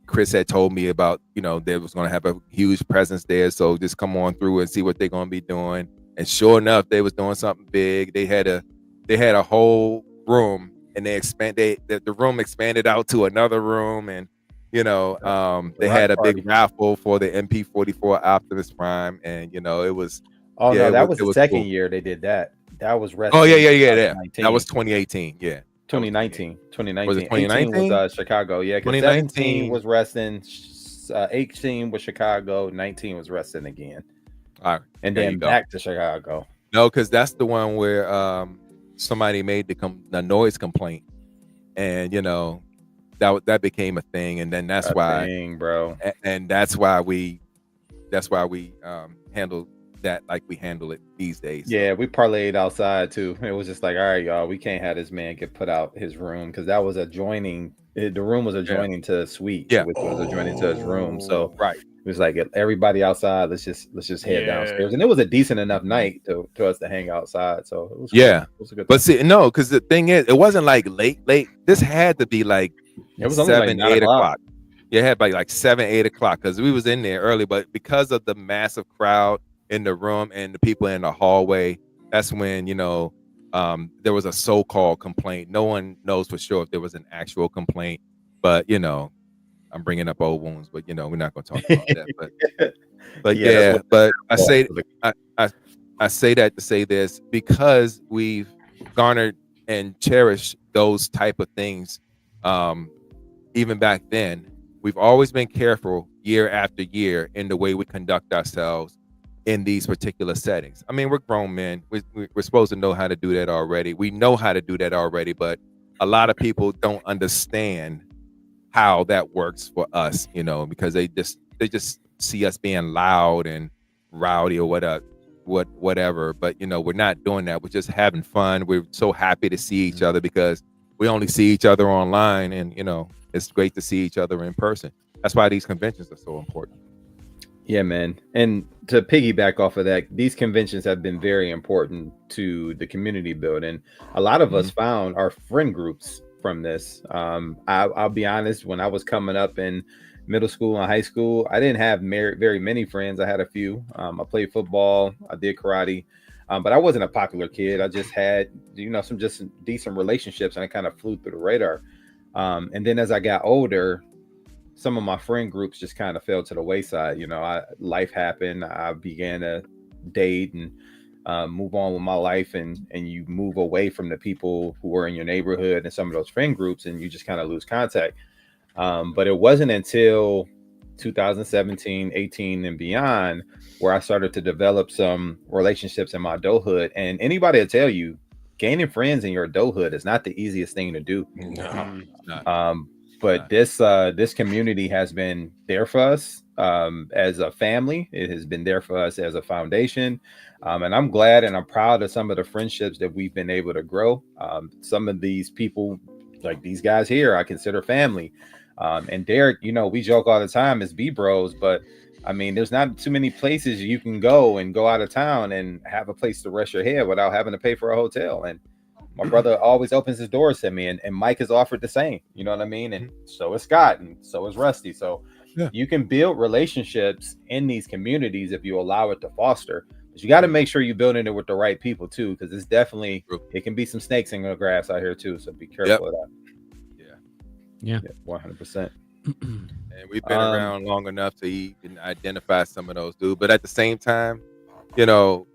Chris had told me about they was going to have a huge presence there, so just come on through and see what they're going to be doing. And sure enough, they was doing something big. They had a whole room, and the room expanded out to another room, and they had a big raffle for the MP44 Optimus Prime, and it was. Oh yeah, no, that was the second cool. year they did that. That was wrestling. Oh yeah. That was 2018. Yeah. 2019. 2019. Was it 2019? 18 was Chicago. Yeah, 17 was wrestling. 18 was Chicago. 19 was wrestling again. All right. And then back to Chicago. No, because that's the one where somebody made the noise complaint, and that became a thing, and then that's why, bro. And that's why we handled that like we handle it these days. Yeah, we parlayed outside too. It was just like, all right, y'all, we can't have this man get put out his room, because that was adjoining. The room was adjoining to the suite, which was adjoining to his room. So right, it was like everybody outside. Let's just head downstairs, and it was a decent enough night to us to hang outside. So it was cool. It was a good. But see, no, because the thing is, it wasn't like late. This had to be like it was 7, 8 o'clock. Yeah, it had like 7, 8 o'clock, because we was in there early, but because of the massive crowd in the room and the people in the hallway, that's when there was a so-called complaint. No one knows for sure if there was an actual complaint, but I'm bringing up old wounds, but we're not going to talk about that. But I say that to say this, because we've garnered and cherished those type of things. Even back then, we've always been careful year after year in the way we conduct ourselves in these particular settings. I mean, we're grown men. We're supposed to know how to do that already. We know how to do that already, but a lot of people don't understand how that works for us, because they just see us being loud and rowdy or whatever. But we're not doing that. We're just having fun. We're so happy to see each other, because we only see each other online, and it's great to see each other in person. That's why these conventions are so important. Yeah, man. And to piggyback off of that, these conventions have been very important to the community building. A lot of us found our friend groups from this. I'll be honest, when I was coming up in middle school and high school, I didn't have very many friends. I had a few. I played football, I did karate, but I wasn't a popular kid. I just had, some just decent relationships, and I kind of flew through the radar. And then as I got older, some of my friend groups just kind of fell to the wayside. Life happened. I began to date, and move on with my life, and you move away from the people who were in your neighborhood and some of those friend groups, and you just kind of lose contact. But it wasn't until 2017, 18, and beyond where I started to develop some relationships in my adulthood. And anybody will tell you, gaining friends in your adulthood is not the easiest thing to do. No. But this community has been there for us as a family. It has been there for us as a foundation. And I'm glad and I'm proud of some of the friendships that we've been able to grow. Some of these people, like these guys here, I consider family. And Derek, you know, we joke all the time as B-bros, but I mean, there's not too many places you can go out of town and have a place to rest your head without having to pay for a hotel. And my brother always opens his doors to me, and Mike has offered the same, you know what I mean? And so is Scott, and so is Rusty. So you can build relationships in these communities if you allow it to foster. But you got to make sure you're building it with the right people too, because it's definitely, it can be some snakes in the grass out here too. So be careful of that. Yeah, 100%. And we've been around long enough to even identify some of those, dude. But at the same time, you know,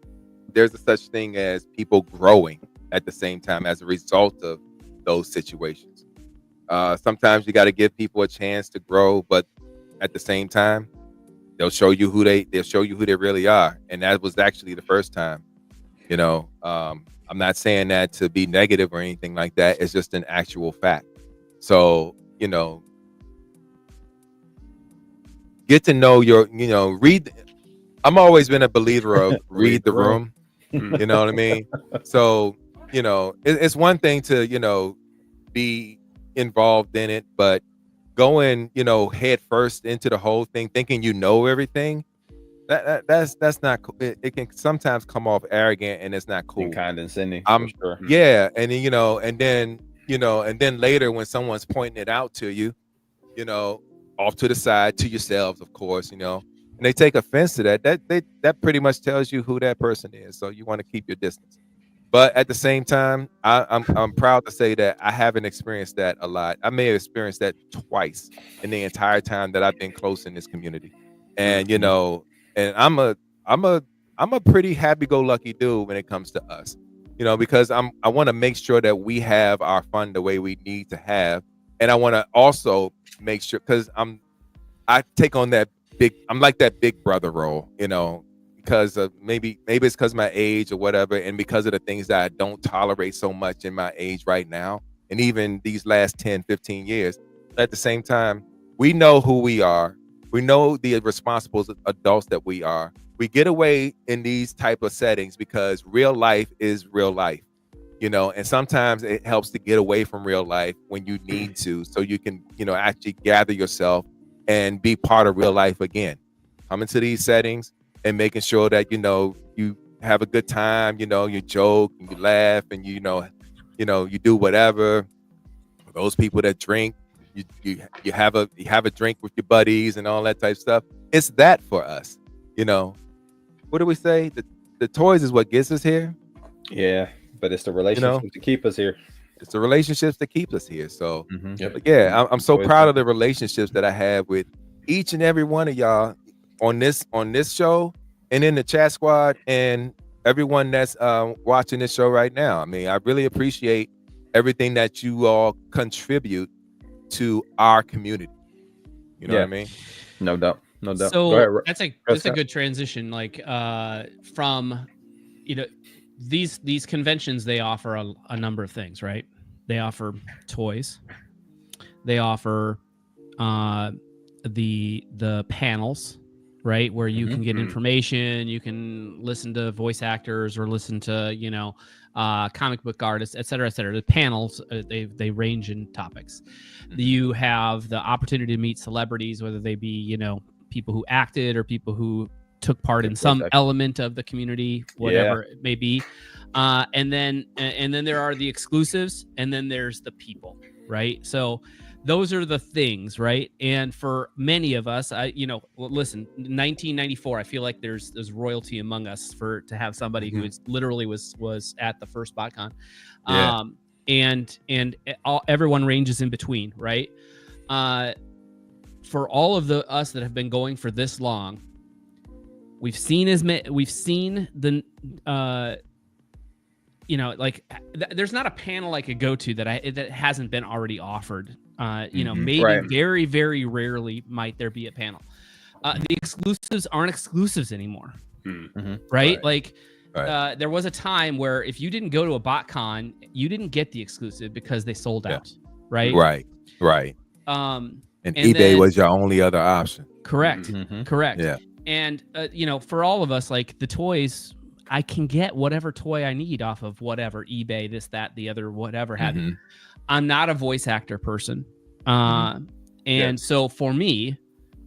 there's a such thing as people growing at the same time as a result of those situations. Sometimes you got to give people a chance to grow, but at the same time, they'll show you who they really are. And that was actually the first time. You know, I'm not saying that to be negative or anything like that. It's just an actual fact. So, you know, get to know read. I'm always been a believer of read the room. You know what I mean? So, you know, it's one thing to, you know, be involved in it, but going, you know, head first into the whole thing, thinking you know everything, that's not cool. It can sometimes come off arrogant, and it's not cool. And condescending. Sure. Yeah, and then, and then later when someone's pointing it out to you, you know, off to the side to yourselves, of course, you know, and they take offense to that pretty much tells you who that person is. So you want to keep your distance. But at the same time, I'm proud to say that I haven't experienced that a lot. I may have experienced that twice in the entire time that I've been close in this community. And you know, and I'm a pretty happy-go-lucky dude when it comes to us. You know, because I want to make sure that we have our fun the way we need to have, and I want to also make sure, because I take on I'm like that big brother role, you know, because of maybe it's because of my age or whatever, and because of the things that I don't tolerate so much in my age right now, and even these last 10, 15 years. At the same time, we know who we are. We know the responsible adults that we are. We get away in these type of settings because real life is real life, you know, and sometimes it helps to get away from real life when you need to, so you can, you know, actually gather yourself and be part of real life again. Come into these settings and making sure that, you know, you have a good time, you know, you joke and you laugh, and you know, you do whatever. For those people that drink, you have a drink with your buddies and all that type of stuff. It's that for us, you know. What do we say? The toys is what gets us here. Yeah, but it's the relationships to keep us here. It's the relationships that keep us here. So, yeah, I'm so proud of the relationships that I have with each and every one of y'all on this show, and in the chat squad, and everyone that's watching this show right now. I mean, I really appreciate everything that you all contribute to our community. You know what I mean? No doubt. So Go ahead, that's a good transition. Like from, you know, these conventions, they offer a number of things, right? They offer toys. They offer the panels, right, where you can get information. You can listen to voice actors or listen to, you know, comic book artists, et cetera, et cetera. The panels, they range in topics. You have the opportunity to meet celebrities, whether they be, you know, people who acted or people who took part in some element of the community, whatever it may be. And then there are the exclusives, and then there's the people, right? So those are the things, right? And for many of us, listen, 1994, I feel like there's royalty among us to have somebody who is literally was at the first BotCon. And everyone ranges in between, right? For all of us that have been going for this long, We've seen the there's not a panel I could go to that hasn't been already offered. Maybe Right. very, very rarely might there be a panel. The exclusives aren't exclusives anymore, right? Like, there was a time where if you didn't go to a BotCon, you didn't get the exclusive because they sold out, right? Right. And eBay then, was your only other option. Correct. Yeah. And for all of us, like the toys, I can get whatever toy I need off of whatever eBay, this, that, the other, whatever have you. I'm not a voice actor person, so for me,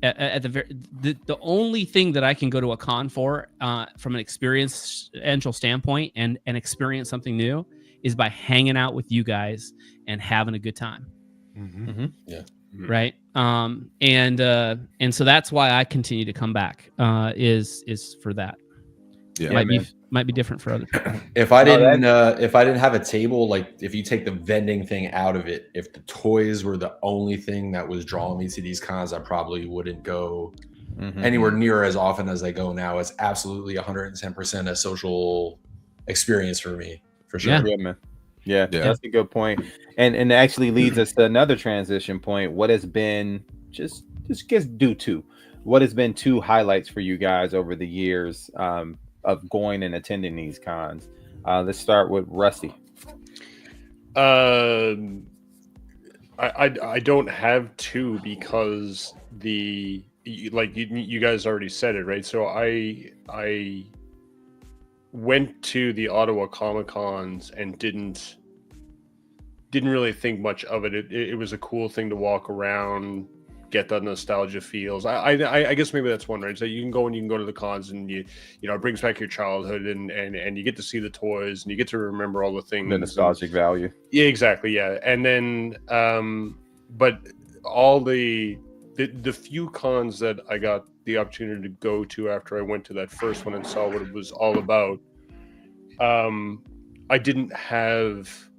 at the only thing that I can go to a con for, from an experiential standpoint and experience something new, is by hanging out with you guys and having a good time. Right. And so that's why I continue to come back, is for that. Might be different for other people. If I didn't have a table, like if you take the vending thing out of it, if the toys were the only thing that was drawing me to these cons, I probably wouldn't go anywhere near as often as I go now. It's absolutely 110% a social experience for me, for sure. Yeah, man. Yeah, that's a good point. And it actually leads us to another transition point. What has been what has been two highlights for you guys over the years of going and attending these cons? Let's start with Rusty. I don't have two because you guys already said it, right? So I went to the Ottawa Comic Cons and didn't really think much of it. It was a cool thing to walk around, get the nostalgia feels. I guess maybe that's one, right? So you can go to the cons and it brings back your childhood and you get to see the toys and you get to remember all the things. The nostalgic value. Yeah, exactly. Yeah. And then but all the few cons that I got the opportunity to go to after I went to that first one and saw what it was all about, I didn't have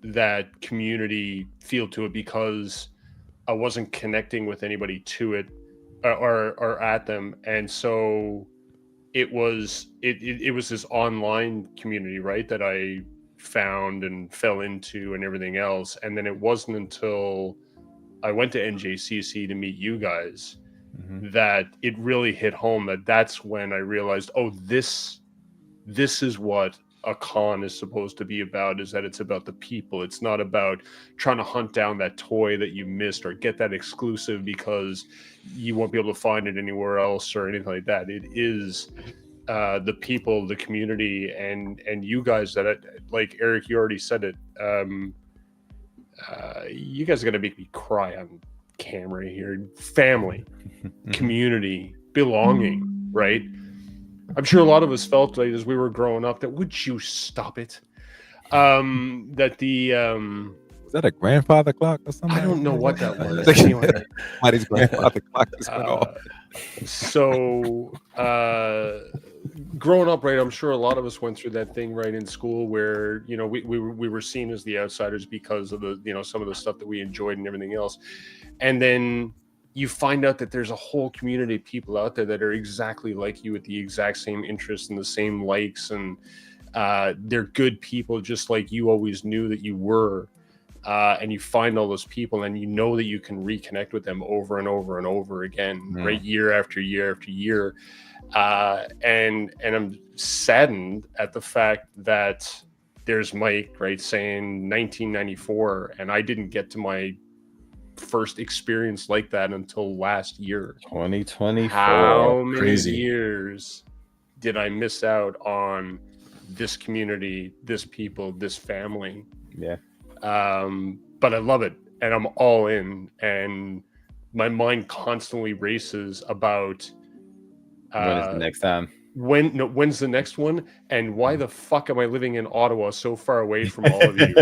that community feel to it because I wasn't connecting with anybody to it or at them. And so it was this online community, right, that I found and fell into and everything else. And then it wasn't until I went to NJCC to meet you guys that it really hit home, that's when I realized, this is what a con is supposed to be about, is that it's about the people. It's not about trying to hunt down that toy that you missed or get that exclusive because you won't be able to find it anywhere else or anything like that. It is the people, the community, and you guys that, like Eric, you already said it. You guys are going to make me cry on camera here. Family, community, belonging, right? I'm sure a lot of us felt like as we were growing up that, would you stop it? That the was that a grandfather clock or something? I don't know what that was. Somebody's grandfather clock is going off. So growing up, right, I'm sure a lot of us went through that thing right in school where we were seen as the outsiders because of the some of the stuff that we enjoyed and everything else, and then you find out that there's a whole community of people out there that are exactly like you with the exact same interests and the same likes, and they're good people just like you always knew that you were. And you find all those people and you know that you can reconnect with them over and over and over again, right? Year after year after year. And I'm saddened at the fact that there's Mike, right, saying 1994, and I didn't get to my first experience like that until last year. 2024. How many years did I miss out on this community, this people, this family? Yeah. But I love it and I'm all in, and my mind constantly races about when is the next time? When's the next one, and why the fuck am I living in Ottawa so far away from all of you?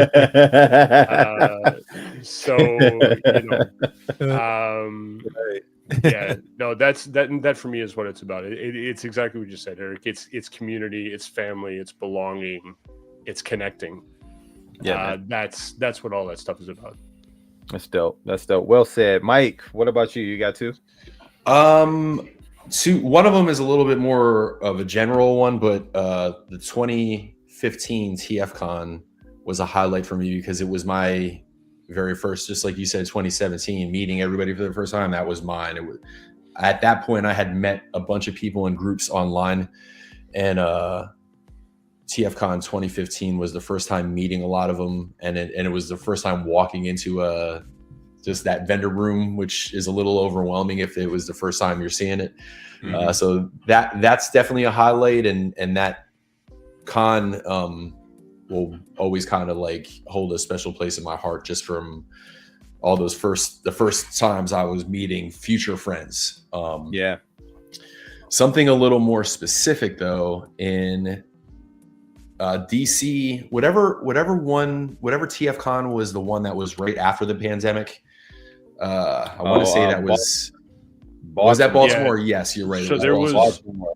Yeah, no, that for me is what it's about. It's exactly what you said, Eric. It's community, it's family, it's belonging, it's connecting. Yeah, that's what all that stuff is about. That's dope. Well said, Mike. What about you? You got two? One of them is a little bit more of a general one, but the 2015 TFCon was a highlight for me because it was my very first, just like you said, 2017, meeting everybody for the first time. That was mine. At that point, I had met a bunch of people in groups online, and TFCon 2015 was the first time meeting a lot of them, and it was the first time walking into just that vendor room, which is a little overwhelming if it was the first time you're seeing it. Mhm. So that's definitely a highlight, and that con will always kind of like hold a special place in my heart, just from all those the first times I was meeting future friends. Yeah. Something a little more specific though, in DC, whatever TFCon was, the one that was right after the pandemic. I want to say that was that Baltimore? Yeah. Yes, you're right. So there was Baltimore.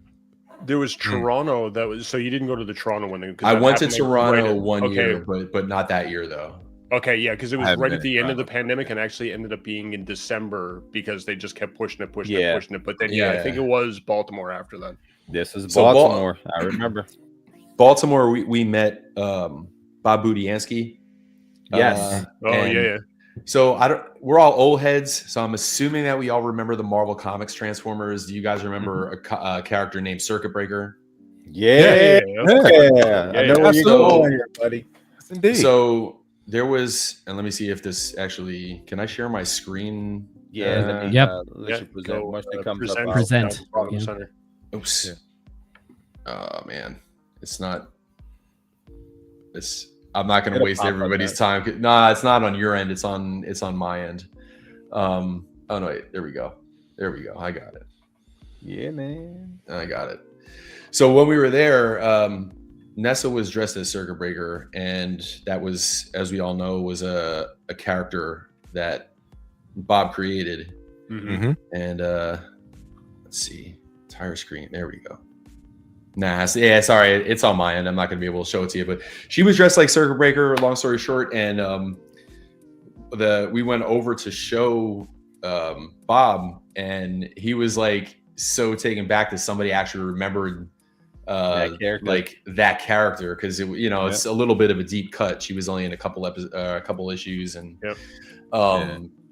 There was Toronto. That was, so you didn't go to the Toronto one. I went to Toronto right, one year, but not that year though. Okay, yeah, because it was right at the end of the Toronto. pandemic, and actually ended up being in December because they just kept pushing it. But then Yeah. I think it was Baltimore after that. This is So Baltimore. I remember. Baltimore, we met Bob Budiansky. Yes. Yeah. So we're all old heads, so I'm assuming that we all remember the Marvel Comics Transformers. Do you guys remember a character named Circuit Breaker? Yeah. I know where you're Absolutely. going here, buddy. Yes, indeed. So there was, and let me see if this actually, can I share my screen? Yeah. Let me, Yep. let you present. Once it comes present. up, Present. Down bottom Yeah. center. Oops. Yeah. Oh man, it's not. I'm not going to It'll waste pop up everybody's there. time. Nah, it's not on your end. It's on my end. Oh no, wait, there we go. I got it. Yeah, man. I got it. So when we were there, Nessa was dressed as Circuit Breaker, and that was, as we all know, was a character that Bob created. Mhm. And let's see, entire screen. There we go. Nah, yeah, sorry, it's on my end. I'm not going to be able to show it to you, but she was dressed like Circuit Breaker. Long story short, and we went over to show Bob, and he was like so taken back that somebody actually remembered That character. like that character, because it's a little bit of a deep cut. She was only in a couple issues, and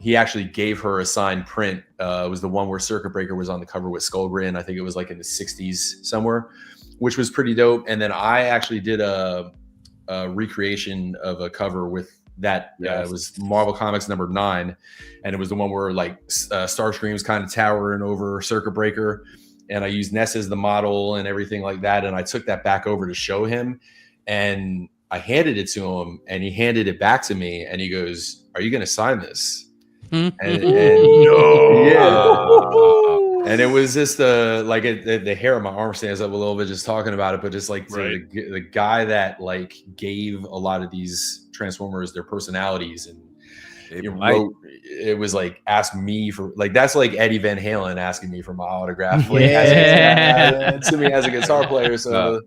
he actually gave her a signed print. It was the one where Circuit Breaker was on the cover with Skullgrin. I think it was like in the 60s somewhere, which was pretty dope. And then I actually did a recreation of a cover with that. It was Marvel Comics #9, and it was the one where like Starscream's kind of towering over Circuit Breaker, and I used Ness as the model and everything like that. And I took that back over to show him, and I handed it to him, and he handed it back to me, and he goes, "Are you going to sign this?" And and it was just the hair on my arm stands up a little bit just talking about it, but just like the guy that like gave a lot of these Transformers their personalities, and it was like, ask me for, like, that's like Eddie Van Halen asking me for my autograph, like, to me as a guitar player. So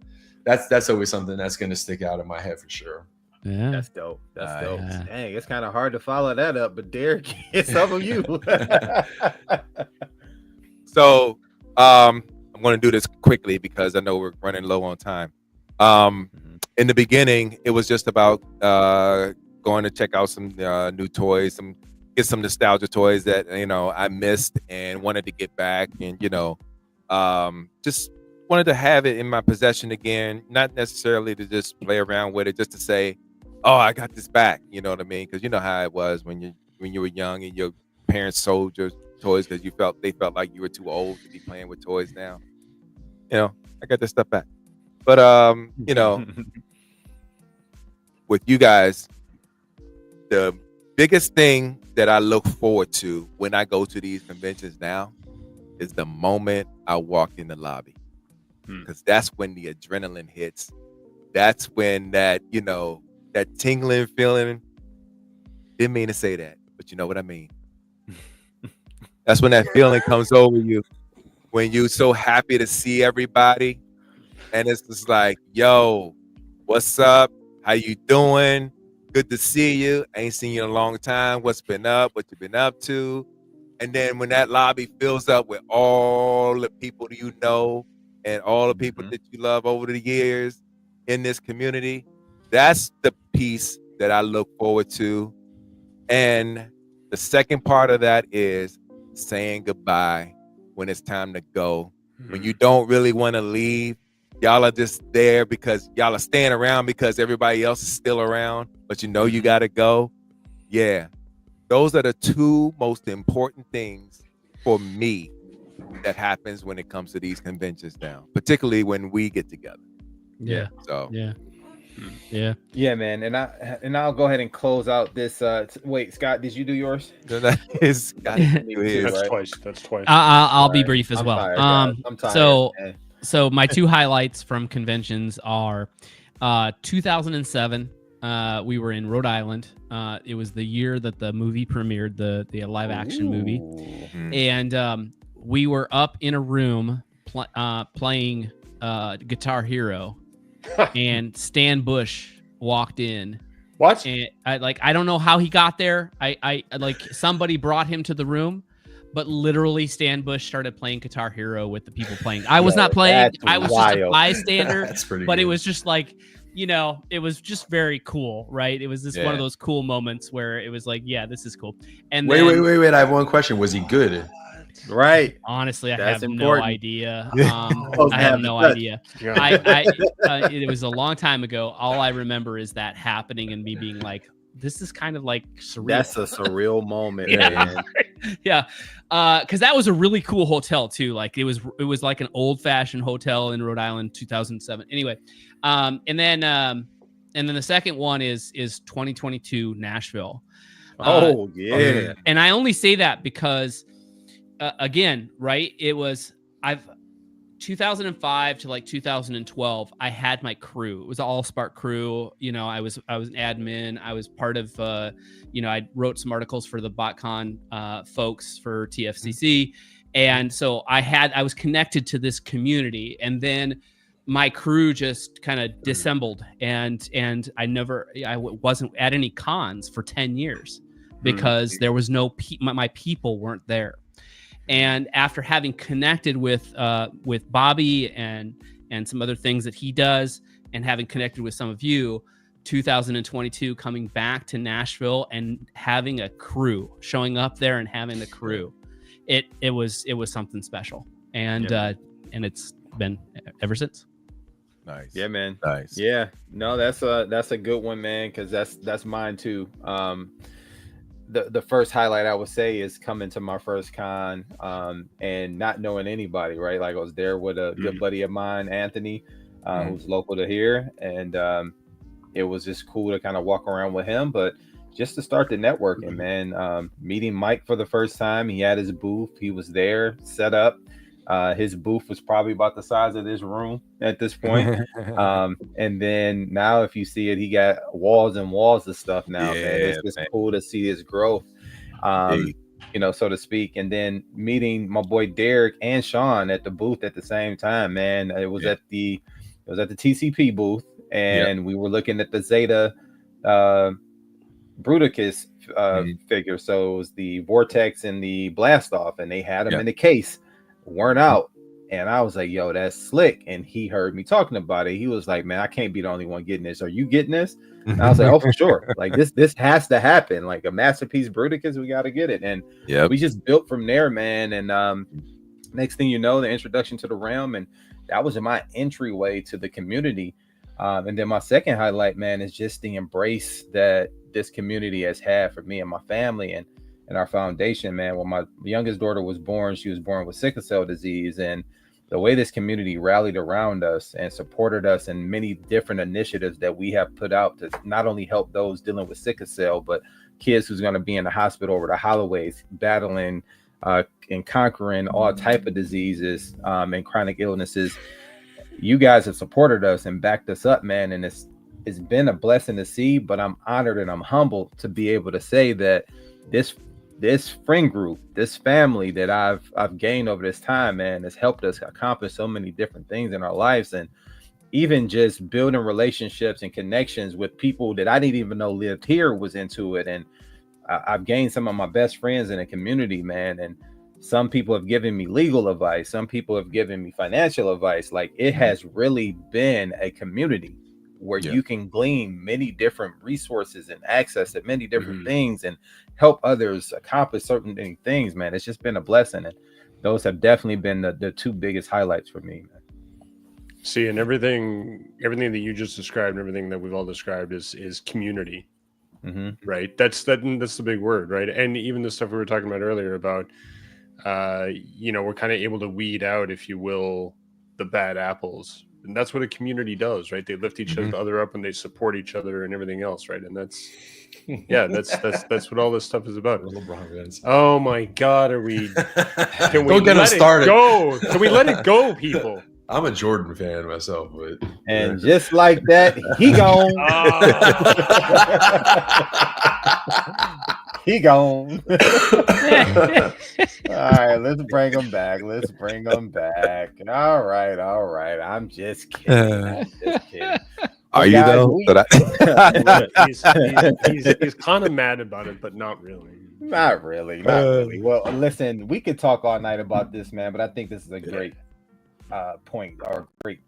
that's always something that's going to stick out in my head for sure. Yeah. That's dope. That's dope. Yeah. Dang, it's kind of hard to follow that up, but Derek, it's up on you. So I'm going to do this quickly because I know we're running low on time. In the beginning, it was just about going to check out some new toys, get some nostalgia toys that I missed and wanted to get back, and just wanted to have it in my possession again, not necessarily to just play around with it, just to say, oh, I got this back. You know what I mean? Because you know how it was when you were young and your parents sold your toys because they felt like you were too old to be playing with toys now. I got this stuff back. But with you guys, the biggest thing that I look forward to when I go to these conventions now is the moment I walk in the lobby, because that's when the adrenaline hits. That's when that tingling feeling. Didn't mean to say that, but you know what I mean. That's when that feeling comes over you, when you're so happy to see everybody, and it's just like, yo, what's up? How you doing? Good to see you. Ain't seen you in a long time. What's been up? What you been up to? And then when that lobby fills up with all the people you know and all the people that you love over the years in this community, that's the piece that I look forward to. And the second part of that is saying goodbye when it's time to go. When you don't really want to leave, y'all are just there because y'all are staying around because everybody else is still around, but you know you got to go. Yeah. Those are the two most important things for me that happens when it comes to these conventions now, particularly when we get together. Yeah. So yeah, man. And I'll go ahead and close out this. Wait, Scott, did you do yours? That's twice. I'll be brief as I'm well. tired, guys. I'm tired, So my two highlights from conventions are 2007. We were in Rhode Island. It was the year that the movie premiered, the live action movie, and we were up in a room playing Guitar Hero, and Stan Bush walked in. What? And I don't know how he got there. I like somebody brought him to the room, but literally Stan Bush started playing Guitar Hero with the people playing. I was not playing. I was just a bystander. That's pretty but good. it was just like, it was just very cool, right? It was just one of those cool moments where it was like, yeah, this is cool. And wait. then, I have one question. Was he good? Right. honestly, I That's have important. no idea. I have no idea. It was a long time ago. All I remember is that happening and me being like, this is kind of like surreal. That's a surreal moment, Yeah. man. Yeah. Because that was a really cool hotel too. Like it was like an old fashioned hotel in Rhode Island, 2007. Anyway. And then the second one is 2022 Nashville. Yeah. And I only say that because, again, right? It was 2005 to like 2012. I had my crew. It was an all-spark crew. I was an admin. I was part of. I wrote some articles for the BotCon folks for TFCC, and so I was connected to this community. And then my crew just kind of dissembled, and I wasn't at any cons for 10 years because there was no my people weren't there. And after having connected with Bobby and some other things that he does, and having connected with some of you, 2022 coming back to Nashville and having a crew, showing up there and having a crew, it was something special, and it's been ever since. Nice. Yeah, man. Nice. Yeah. No, that's a good one, man, because that's mine too. The first highlight I would say is coming to my first con and not knowing anybody, right? Like I was there with a good buddy of mine, Anthony, who's local to here, and it was just cool to kind of walk around with him, but just to start the networking, man. Meeting Mike for the first time, he had his booth, he was there, set up. His booth was probably about the size of this room at this point. And then now if you see it, he got walls and walls of stuff now, man. It's just cool to see his growth, so to speak. And then meeting my boy Derek and Sean at the booth at the same time, man. It was at the TCP booth, and we were looking at the Zeta Bruticus figure. So it was the Vortex and the Blast Off, and they had them in the case. Weren't out, and I was like, yo, that's slick. And he heard me talking about it. He was like, man, I can't be the only one getting this. Are you getting this? And I was like, oh, for sure. Like this has to happen. Like a masterpiece Bruticus, we got to get it. And we just built from there, man. And next thing you know, the introduction to the realm, and that was my entryway to the community. And then my second highlight, man, is just the embrace that this community has had for me and my family and our foundation, man. When my youngest daughter was born, she was born with sickle cell disease, and the way this community rallied around us and supported us in many different initiatives that we have put out to not only help those dealing with sickle cell, but kids who's going to be in the hospital over the holidays battling and conquering all type of diseases and chronic illnesses. You guys have supported us and backed us up, man, and it's been a blessing to see. But I'm honored and I'm humbled to be able to say that this friend group, this family that I've gained over this time, man, has helped us accomplish so many different things in our lives, and even just building relationships and connections with people that I didn't even know lived here was into it, and I've gained some of my best friends in the community, man. And some people have given me legal advice. Some people have given me financial advice. Like, it has really been a community where you can glean many different resources and access to many different things and help others accomplish certain things, man. It's just been a blessing. And those have definitely been the two biggest highlights for me, man. See, and everything that you just described, everything that we've all described is community, right? That's the big word, right? And even the stuff we were talking about earlier about, we're kind of able to weed out, if you will, the bad apples, and that's what a community does, right? They lift each other up and they support each other and everything else, right? And that's what all this stuff is about. Oh my God, can we Don't get us started. Go? Can we let it go, people? I'm a Jordan fan myself, but and just like that, he gone. He gone. All right, let's bring him back. All right. I'm just kidding. Are you though? He's kind of mad about it, but not really. Not really. Well, listen, we could talk all night about this, man, but I think this is a great point or great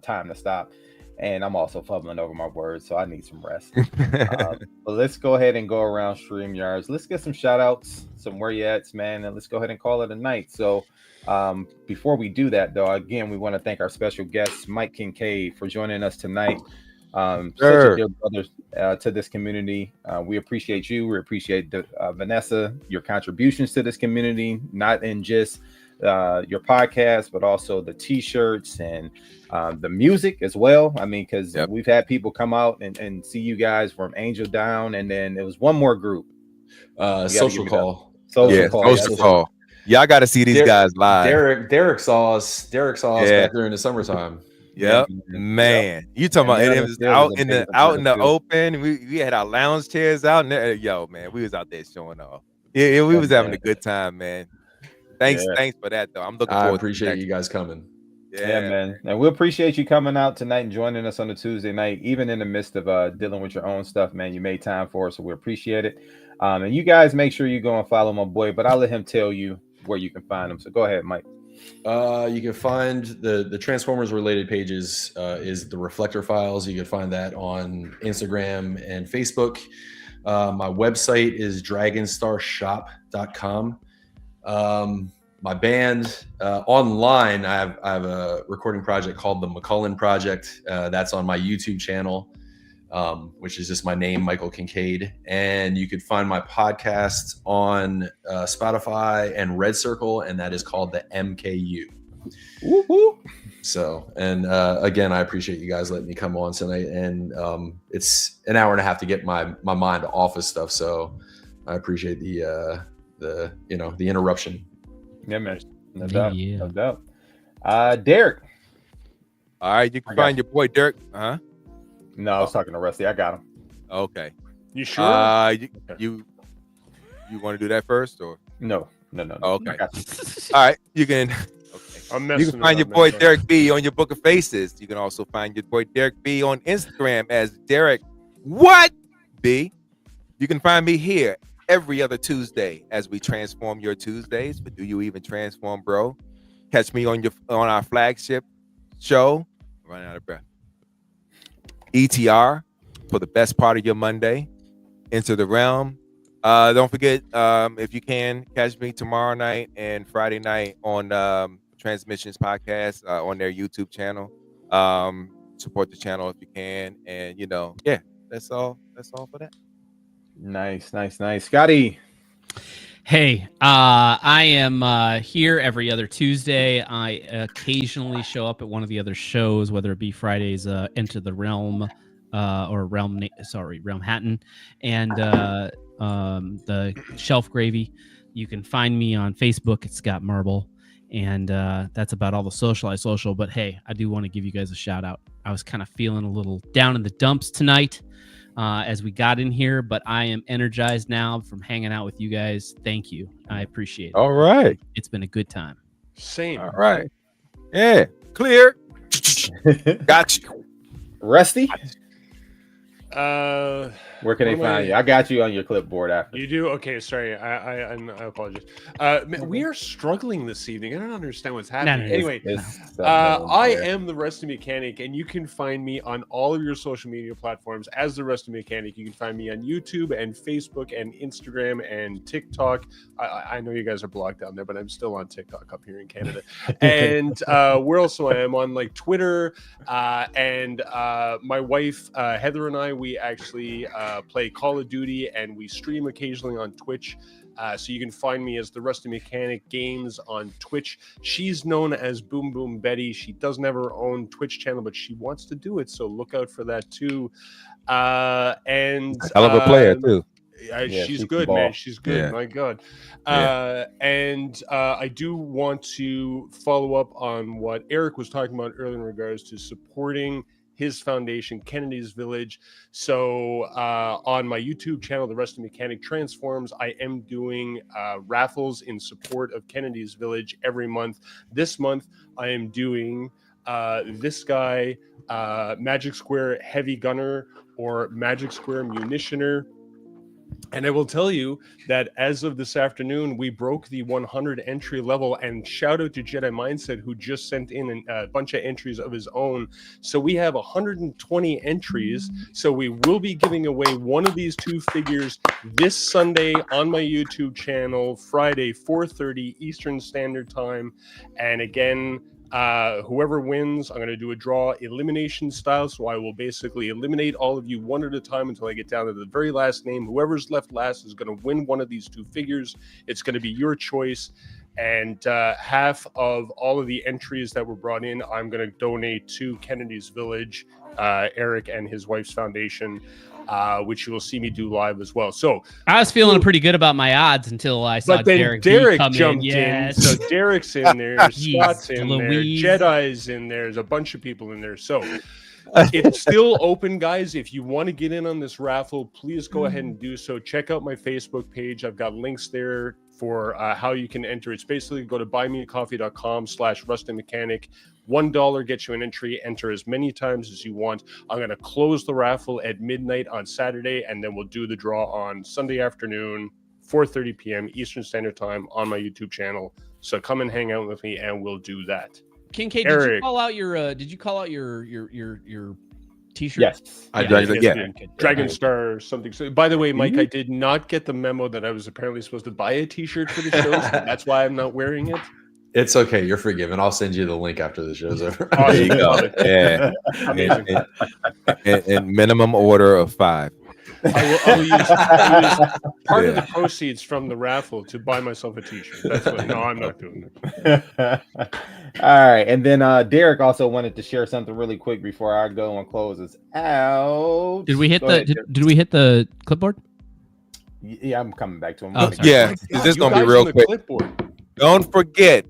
time to stop. And I'm also fumbling over my words, so I need some rest. But let's go ahead and go around StreamYards. Let's get some shout outs, some where you at, man, and let's go ahead and call it a night. So before we do that, though, again, we want to thank our special guest, Mike Kincaid, for joining us tonight. Such a dear brother to this community. We appreciate you. We appreciate Vanessa, your contributions to this community, not in just your podcast, but also the t-shirts and the music as well. I mean, because we've had people come out and see you guys from Angel Down, and then it was one more group. Social Call. Social Call. Y'all got to see these guys live. Derek saw us back there in the summertime. Yep, man. You talking about it was out in the open. We had our lounge chairs out, and yo, man, we was out there showing off. Yeah, we was having a good time, man. Thanks for that, though. I'm looking forward. I appreciate you guys coming. Yeah, man. And we appreciate you coming out tonight and joining us on a Tuesday night, even in the midst of dealing with your own stuff, man. You made time for us, so we appreciate it. And you guys make sure you go and follow my boy, but I'll let him tell you where you can find him. So go ahead, Mike. You can find the Transformers related pages is the Reflector Files. You can find that on Instagram and Facebook. My website is dragonStarShop.com. My band online, I have a recording project called the McCullen Project. That's on my YouTube channel, which is just my name, Michael Kincaid. And you could find my podcast on Spotify and Red Circle, and that is called the MKU. Woo-hoo. So, and again, I appreciate you guys letting me come on tonight. And it's an hour and a half to get my mind off of stuff. So I appreciate the interruption. Yeah, man. No doubt. Derek. All right, you can find your boy Derek. No, I was talking to Rusty. I got him. Okay. You sure? You want to do that first, or no? Okay. All right, you can. Okay. You can find your boy Derek B on your Book of Faces. You can also find your boy Derek B on Instagram as Derek B. You can find me here every other Tuesday as we transform your Tuesdays. But do you even transform, bro? Catch me on our flagship show. I'm running out of breath. ETR for the best part of your Monday. Enter the Realm. Don't forget, if you can, catch me tomorrow night and Friday night on Transmissions Podcast on their YouTube channel. Support the channel if you can, and that's all for that. Nice. Scotty. Hey, I am here every other Tuesday. I occasionally show up at one of the other shows, whether it be Friday's Enter the Realm or Realm Hatton, and the Shelf Gravy. You can find me on Facebook at Scott Marble, and that's about all the social. But hey, I do want to give you guys a shout out. I was kind of feeling a little down in the dumps tonight as we got in here, but I am energized now from hanging out with you guys. Thank you. I appreciate it. All right. It's been a good time. Same. All right. Yeah. Clear. Got you. Rusty. Where can they find you? I got you on your clipboard after. You do? Okay, sorry. I apologize. Man, we are struggling this evening. I don't understand what's happening. no. Anyway, It's I am the Rusty Mechanic, and you can find me on all of your social media platforms as the Rusty Mechanic. You can find me on YouTube and Facebook and Instagram and TikTok. I know you guys are blocked down there, but I'm still on TikTok up here in Canada. And where else I am on like Twitter, and my wife Heather and I, we actually play Call of Duty, and we stream occasionally on Twitch. So you can find me as the Rusty Mechanic Games on Twitch. She's known as Boom Boom Betty. She doesn't have her own Twitch channel, but she wants to do it, so look out for that too. And hell of a player too. She's good, man. She's good. Yeah. My God. Yeah. And I do want to follow up on what Eric was talking about earlier in regards to supporting his foundation, Kennedy's Village. So on my YouTube channel, The Rusty Mechanic Transforms, I am doing raffles in support of Kennedy's Village every month. This month, I am doing this guy, Magic Square Heavy Gunner or Magic Square Munitioner. And I will tell you that as of this afternoon, we broke the 100 entry level, and shout out to Jedi Mindset, who just sent in a bunch of entries of his own. So we have 120 entries. So we will be giving away one of these two figures this Sunday on my YouTube channel, Friday, 4:30 Eastern Standard Time. And again, whoever wins, I'm going to do a draw elimination style. So I will basically eliminate all of you one at a time until I get down to the very last name. Whoever's left last is going to win one of these two figures. It's going to be your choice. And half of all of the entries that were brought in, I'm going to donate to Kennedy's Village, Eric and his wife's foundation, which you will see me do live as well. So I was feeling pretty good about my odds until I saw but then Derek jumped Yes. in. So Derek's in there, Scott's in Louise. there, Jedi's in there. There's a bunch of people in there. So it's still open, guys. If you want to get in on this raffle, please go ahead and do so. Check out my Facebook page. I've got links there for how you can enter. It's basically go to buymeacoffee.com/rustymechanic. $1 gets you an entry. Enter as many times as you want. I'm going to close the raffle at midnight on Saturday, and then we'll do the draw on Sunday afternoon, 4:30 p.m. Eastern Standard Time on my YouTube channel. So come and hang out with me, and we'll do that. Kincaid, Eric. did you call out your t-shirt? Yes. I did. Yeah. Dragon Star or something. So, by the way, Mike, I did not get the memo that I was apparently supposed to buy a t-shirt for the show. So that's why I'm not wearing it. It's okay. You're forgiven. I'll send you the link after the show's over. Oh, There you go. Yeah. Amazing. In minimum order of 5. I will use part of the proceeds from the raffle to buy myself a t-shirt. That's what. No, I'm not doing it. All right, and then Derek also wanted to share something really quick before I go and close this out. Did we hit did we hit the clipboard? Yeah, I'm coming back to him. Oh, sorry. Yeah, this is gonna be real quick. Clipboard. Don't forget,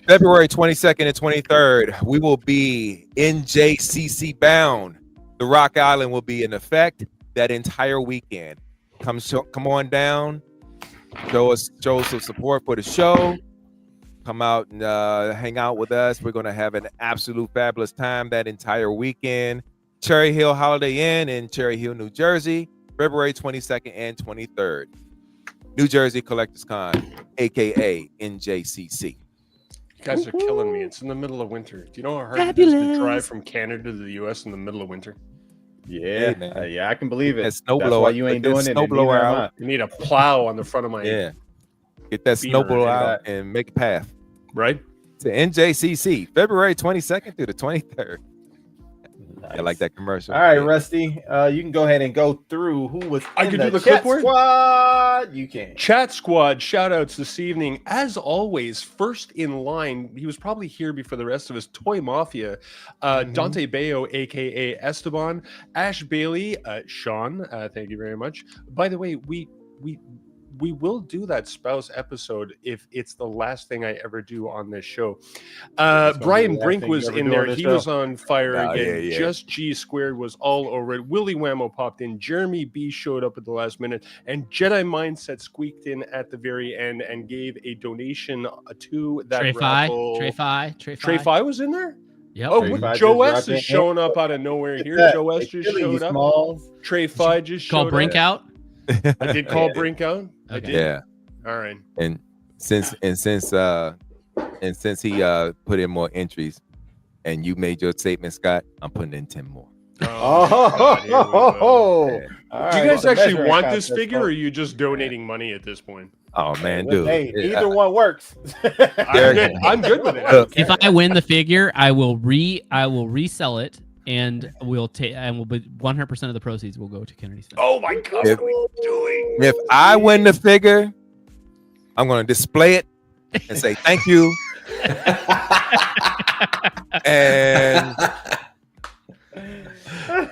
February 22nd and 23rd, we will be NJCC bound. The Rock Island will be in effect that entire weekend. Come on down, show us some support for the show. Come out and hang out with us. We're gonna have an absolute fabulous time that entire weekend. Cherry Hill Holiday Inn in Cherry Hill, New Jersey, February 22nd and 23rd. New Jersey Collectors Con, aka NJCC. You guys are killing me. It's in the middle of winter. Do you know how hard it is to drive from Canada to the US in the middle of winter? Yeah, man. yeah, I can believe it. That snow That's blower, why you ain't get that doing it. snow and blower neither am out. You need a plow on the front of my Yeah. Get that Beater, snowball yeah. out and make a path right? to NJCC, February 22nd through the 23rd. I like that commercial. All right, Yeah. Rusty, you can go ahead and go through who was I in can the do the chat clipboard? squad. You can. Chat squad shout outs this evening. As always, first in line, he was probably here before the rest of us. Toy Mafia, Dante Bayo, aka Esteban, Ash Bailey, Sean. Thank you very much. By the way, we will do that spouse episode if it's the last thing I ever do on this show. Brian Brink was in there. He was on fire again. Yeah. Just G Squared was all over it. Willie Whammo popped in. Jeremy B showed up at the last minute. And Jedi Mindset squeaked in at the very end and gave a donation to that raffle. Trey Fi Trey Fi was in there? Yep. Oh, Trey Fi Joe just West dropped is in. showing up out of nowhere here. Yeah, Joe West just Achilles showed up. Smalls. Trey Fi just Call showed Brink up. out. I did call Yeah. Brink out. I Okay. did. Yeah. All right. And since he put in more entries and you made your statement, Scott, I'm putting in 10 more. God, here we go. All Do you right, guys the actually measuring want this contest, figure, or are folks. you just donating money at this point? Oh man, dude. Hey, Yeah. either one works. I'm good with it. I don't If care. I win the figure, I will resell it, and we'll take, and will be 100% of the proceeds will go to Kennedy's. Oh my God, If- what are you doing? If I win the figure, I'm gonna display it and say thank you. And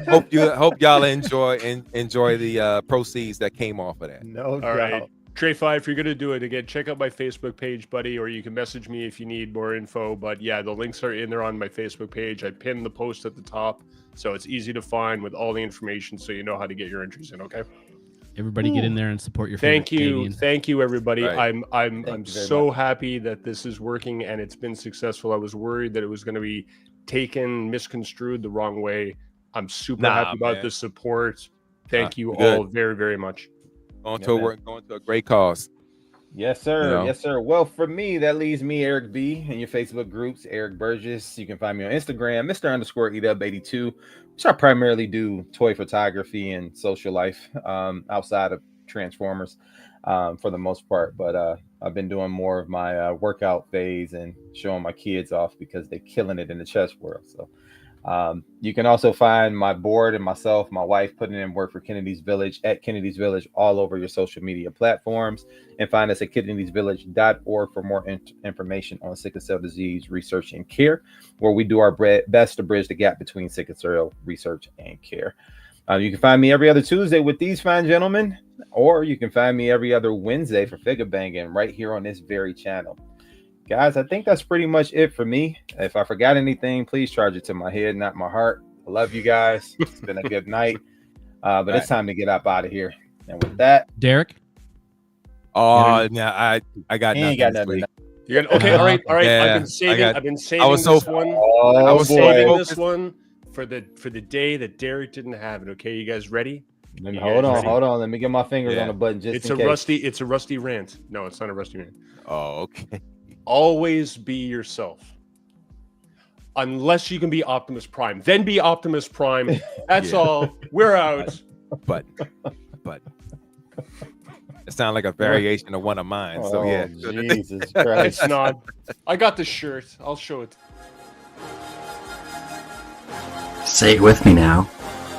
hope y'all enjoy the proceeds that came off of that. No All doubt. right. Trey Fi, if you're gonna do it again, check out my Facebook page, buddy, or you can message me if you need more info. But yeah, the links are in there on my Facebook page. I pinned the post at the top, so it's easy to find with all the information, so you know how to get your entries in. Okay. Everybody get in there and support your. Thank favorite you, Canadian. thank you, everybody. Right. I'm Thank you very so much. happy that this is working and it's been successful. I was worried that it was going to be taken, misconstrued the wrong way. I'm super Nah, happy about man. the support. Thank you good. all very, very much. Going Yeah, to man. work, going to a great cause. Yes, sir. You know? Yes, sir. Well, for me, that leaves me, Eric B, in your Facebook groups, Eric Burgess. You can find me on Instagram, Mr_EW82, which I primarily do toy photography and social life outside of Transformers for the most part. But I've been doing more of my workout phase and showing my kids off because they're killing it in the chess world. So you can also find my board and myself, my wife, putting in work for Kennedy's Village at Kennedy's Village all over your social media platforms, and find us at kennedysvillage.org for more information on sickle cell disease research and care, where we do our best to bridge the gap between sickle cell research and care. You can find me every other Tuesday with these fine gentlemen, or you can find me every other Wednesday for figure banging right here on this very channel. Guys, I think that's pretty much it for me. If I forgot anything, please charge it to my head, not my heart. I love you guys. It's been a good night. But it's time to get up out of here. And with that, Derek. Oh, now I got he nothing. ain't got this nothing. week. You're gonna, okay, all right. Yeah, I've been saving. I got- I've been saving I was so- this one. Oh, I was boy. Saving so- this one for the day that Derek didn't have it. Okay, you guys ready? Let me- You hold guys on, ready? hold on. Let me get my fingers Yeah. on the button just It's in a case. rusty rant. No, it's not a rusty rant. Oh, okay. Always be yourself. Unless you can be Optimus Prime, then be Optimus Prime. That's Yeah. all. We're out. But it sounds like a variation of one of mine. So yeah. Oh, Jesus Christ. It's not. I got the shirt. I'll show it. Say it with me now.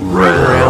Round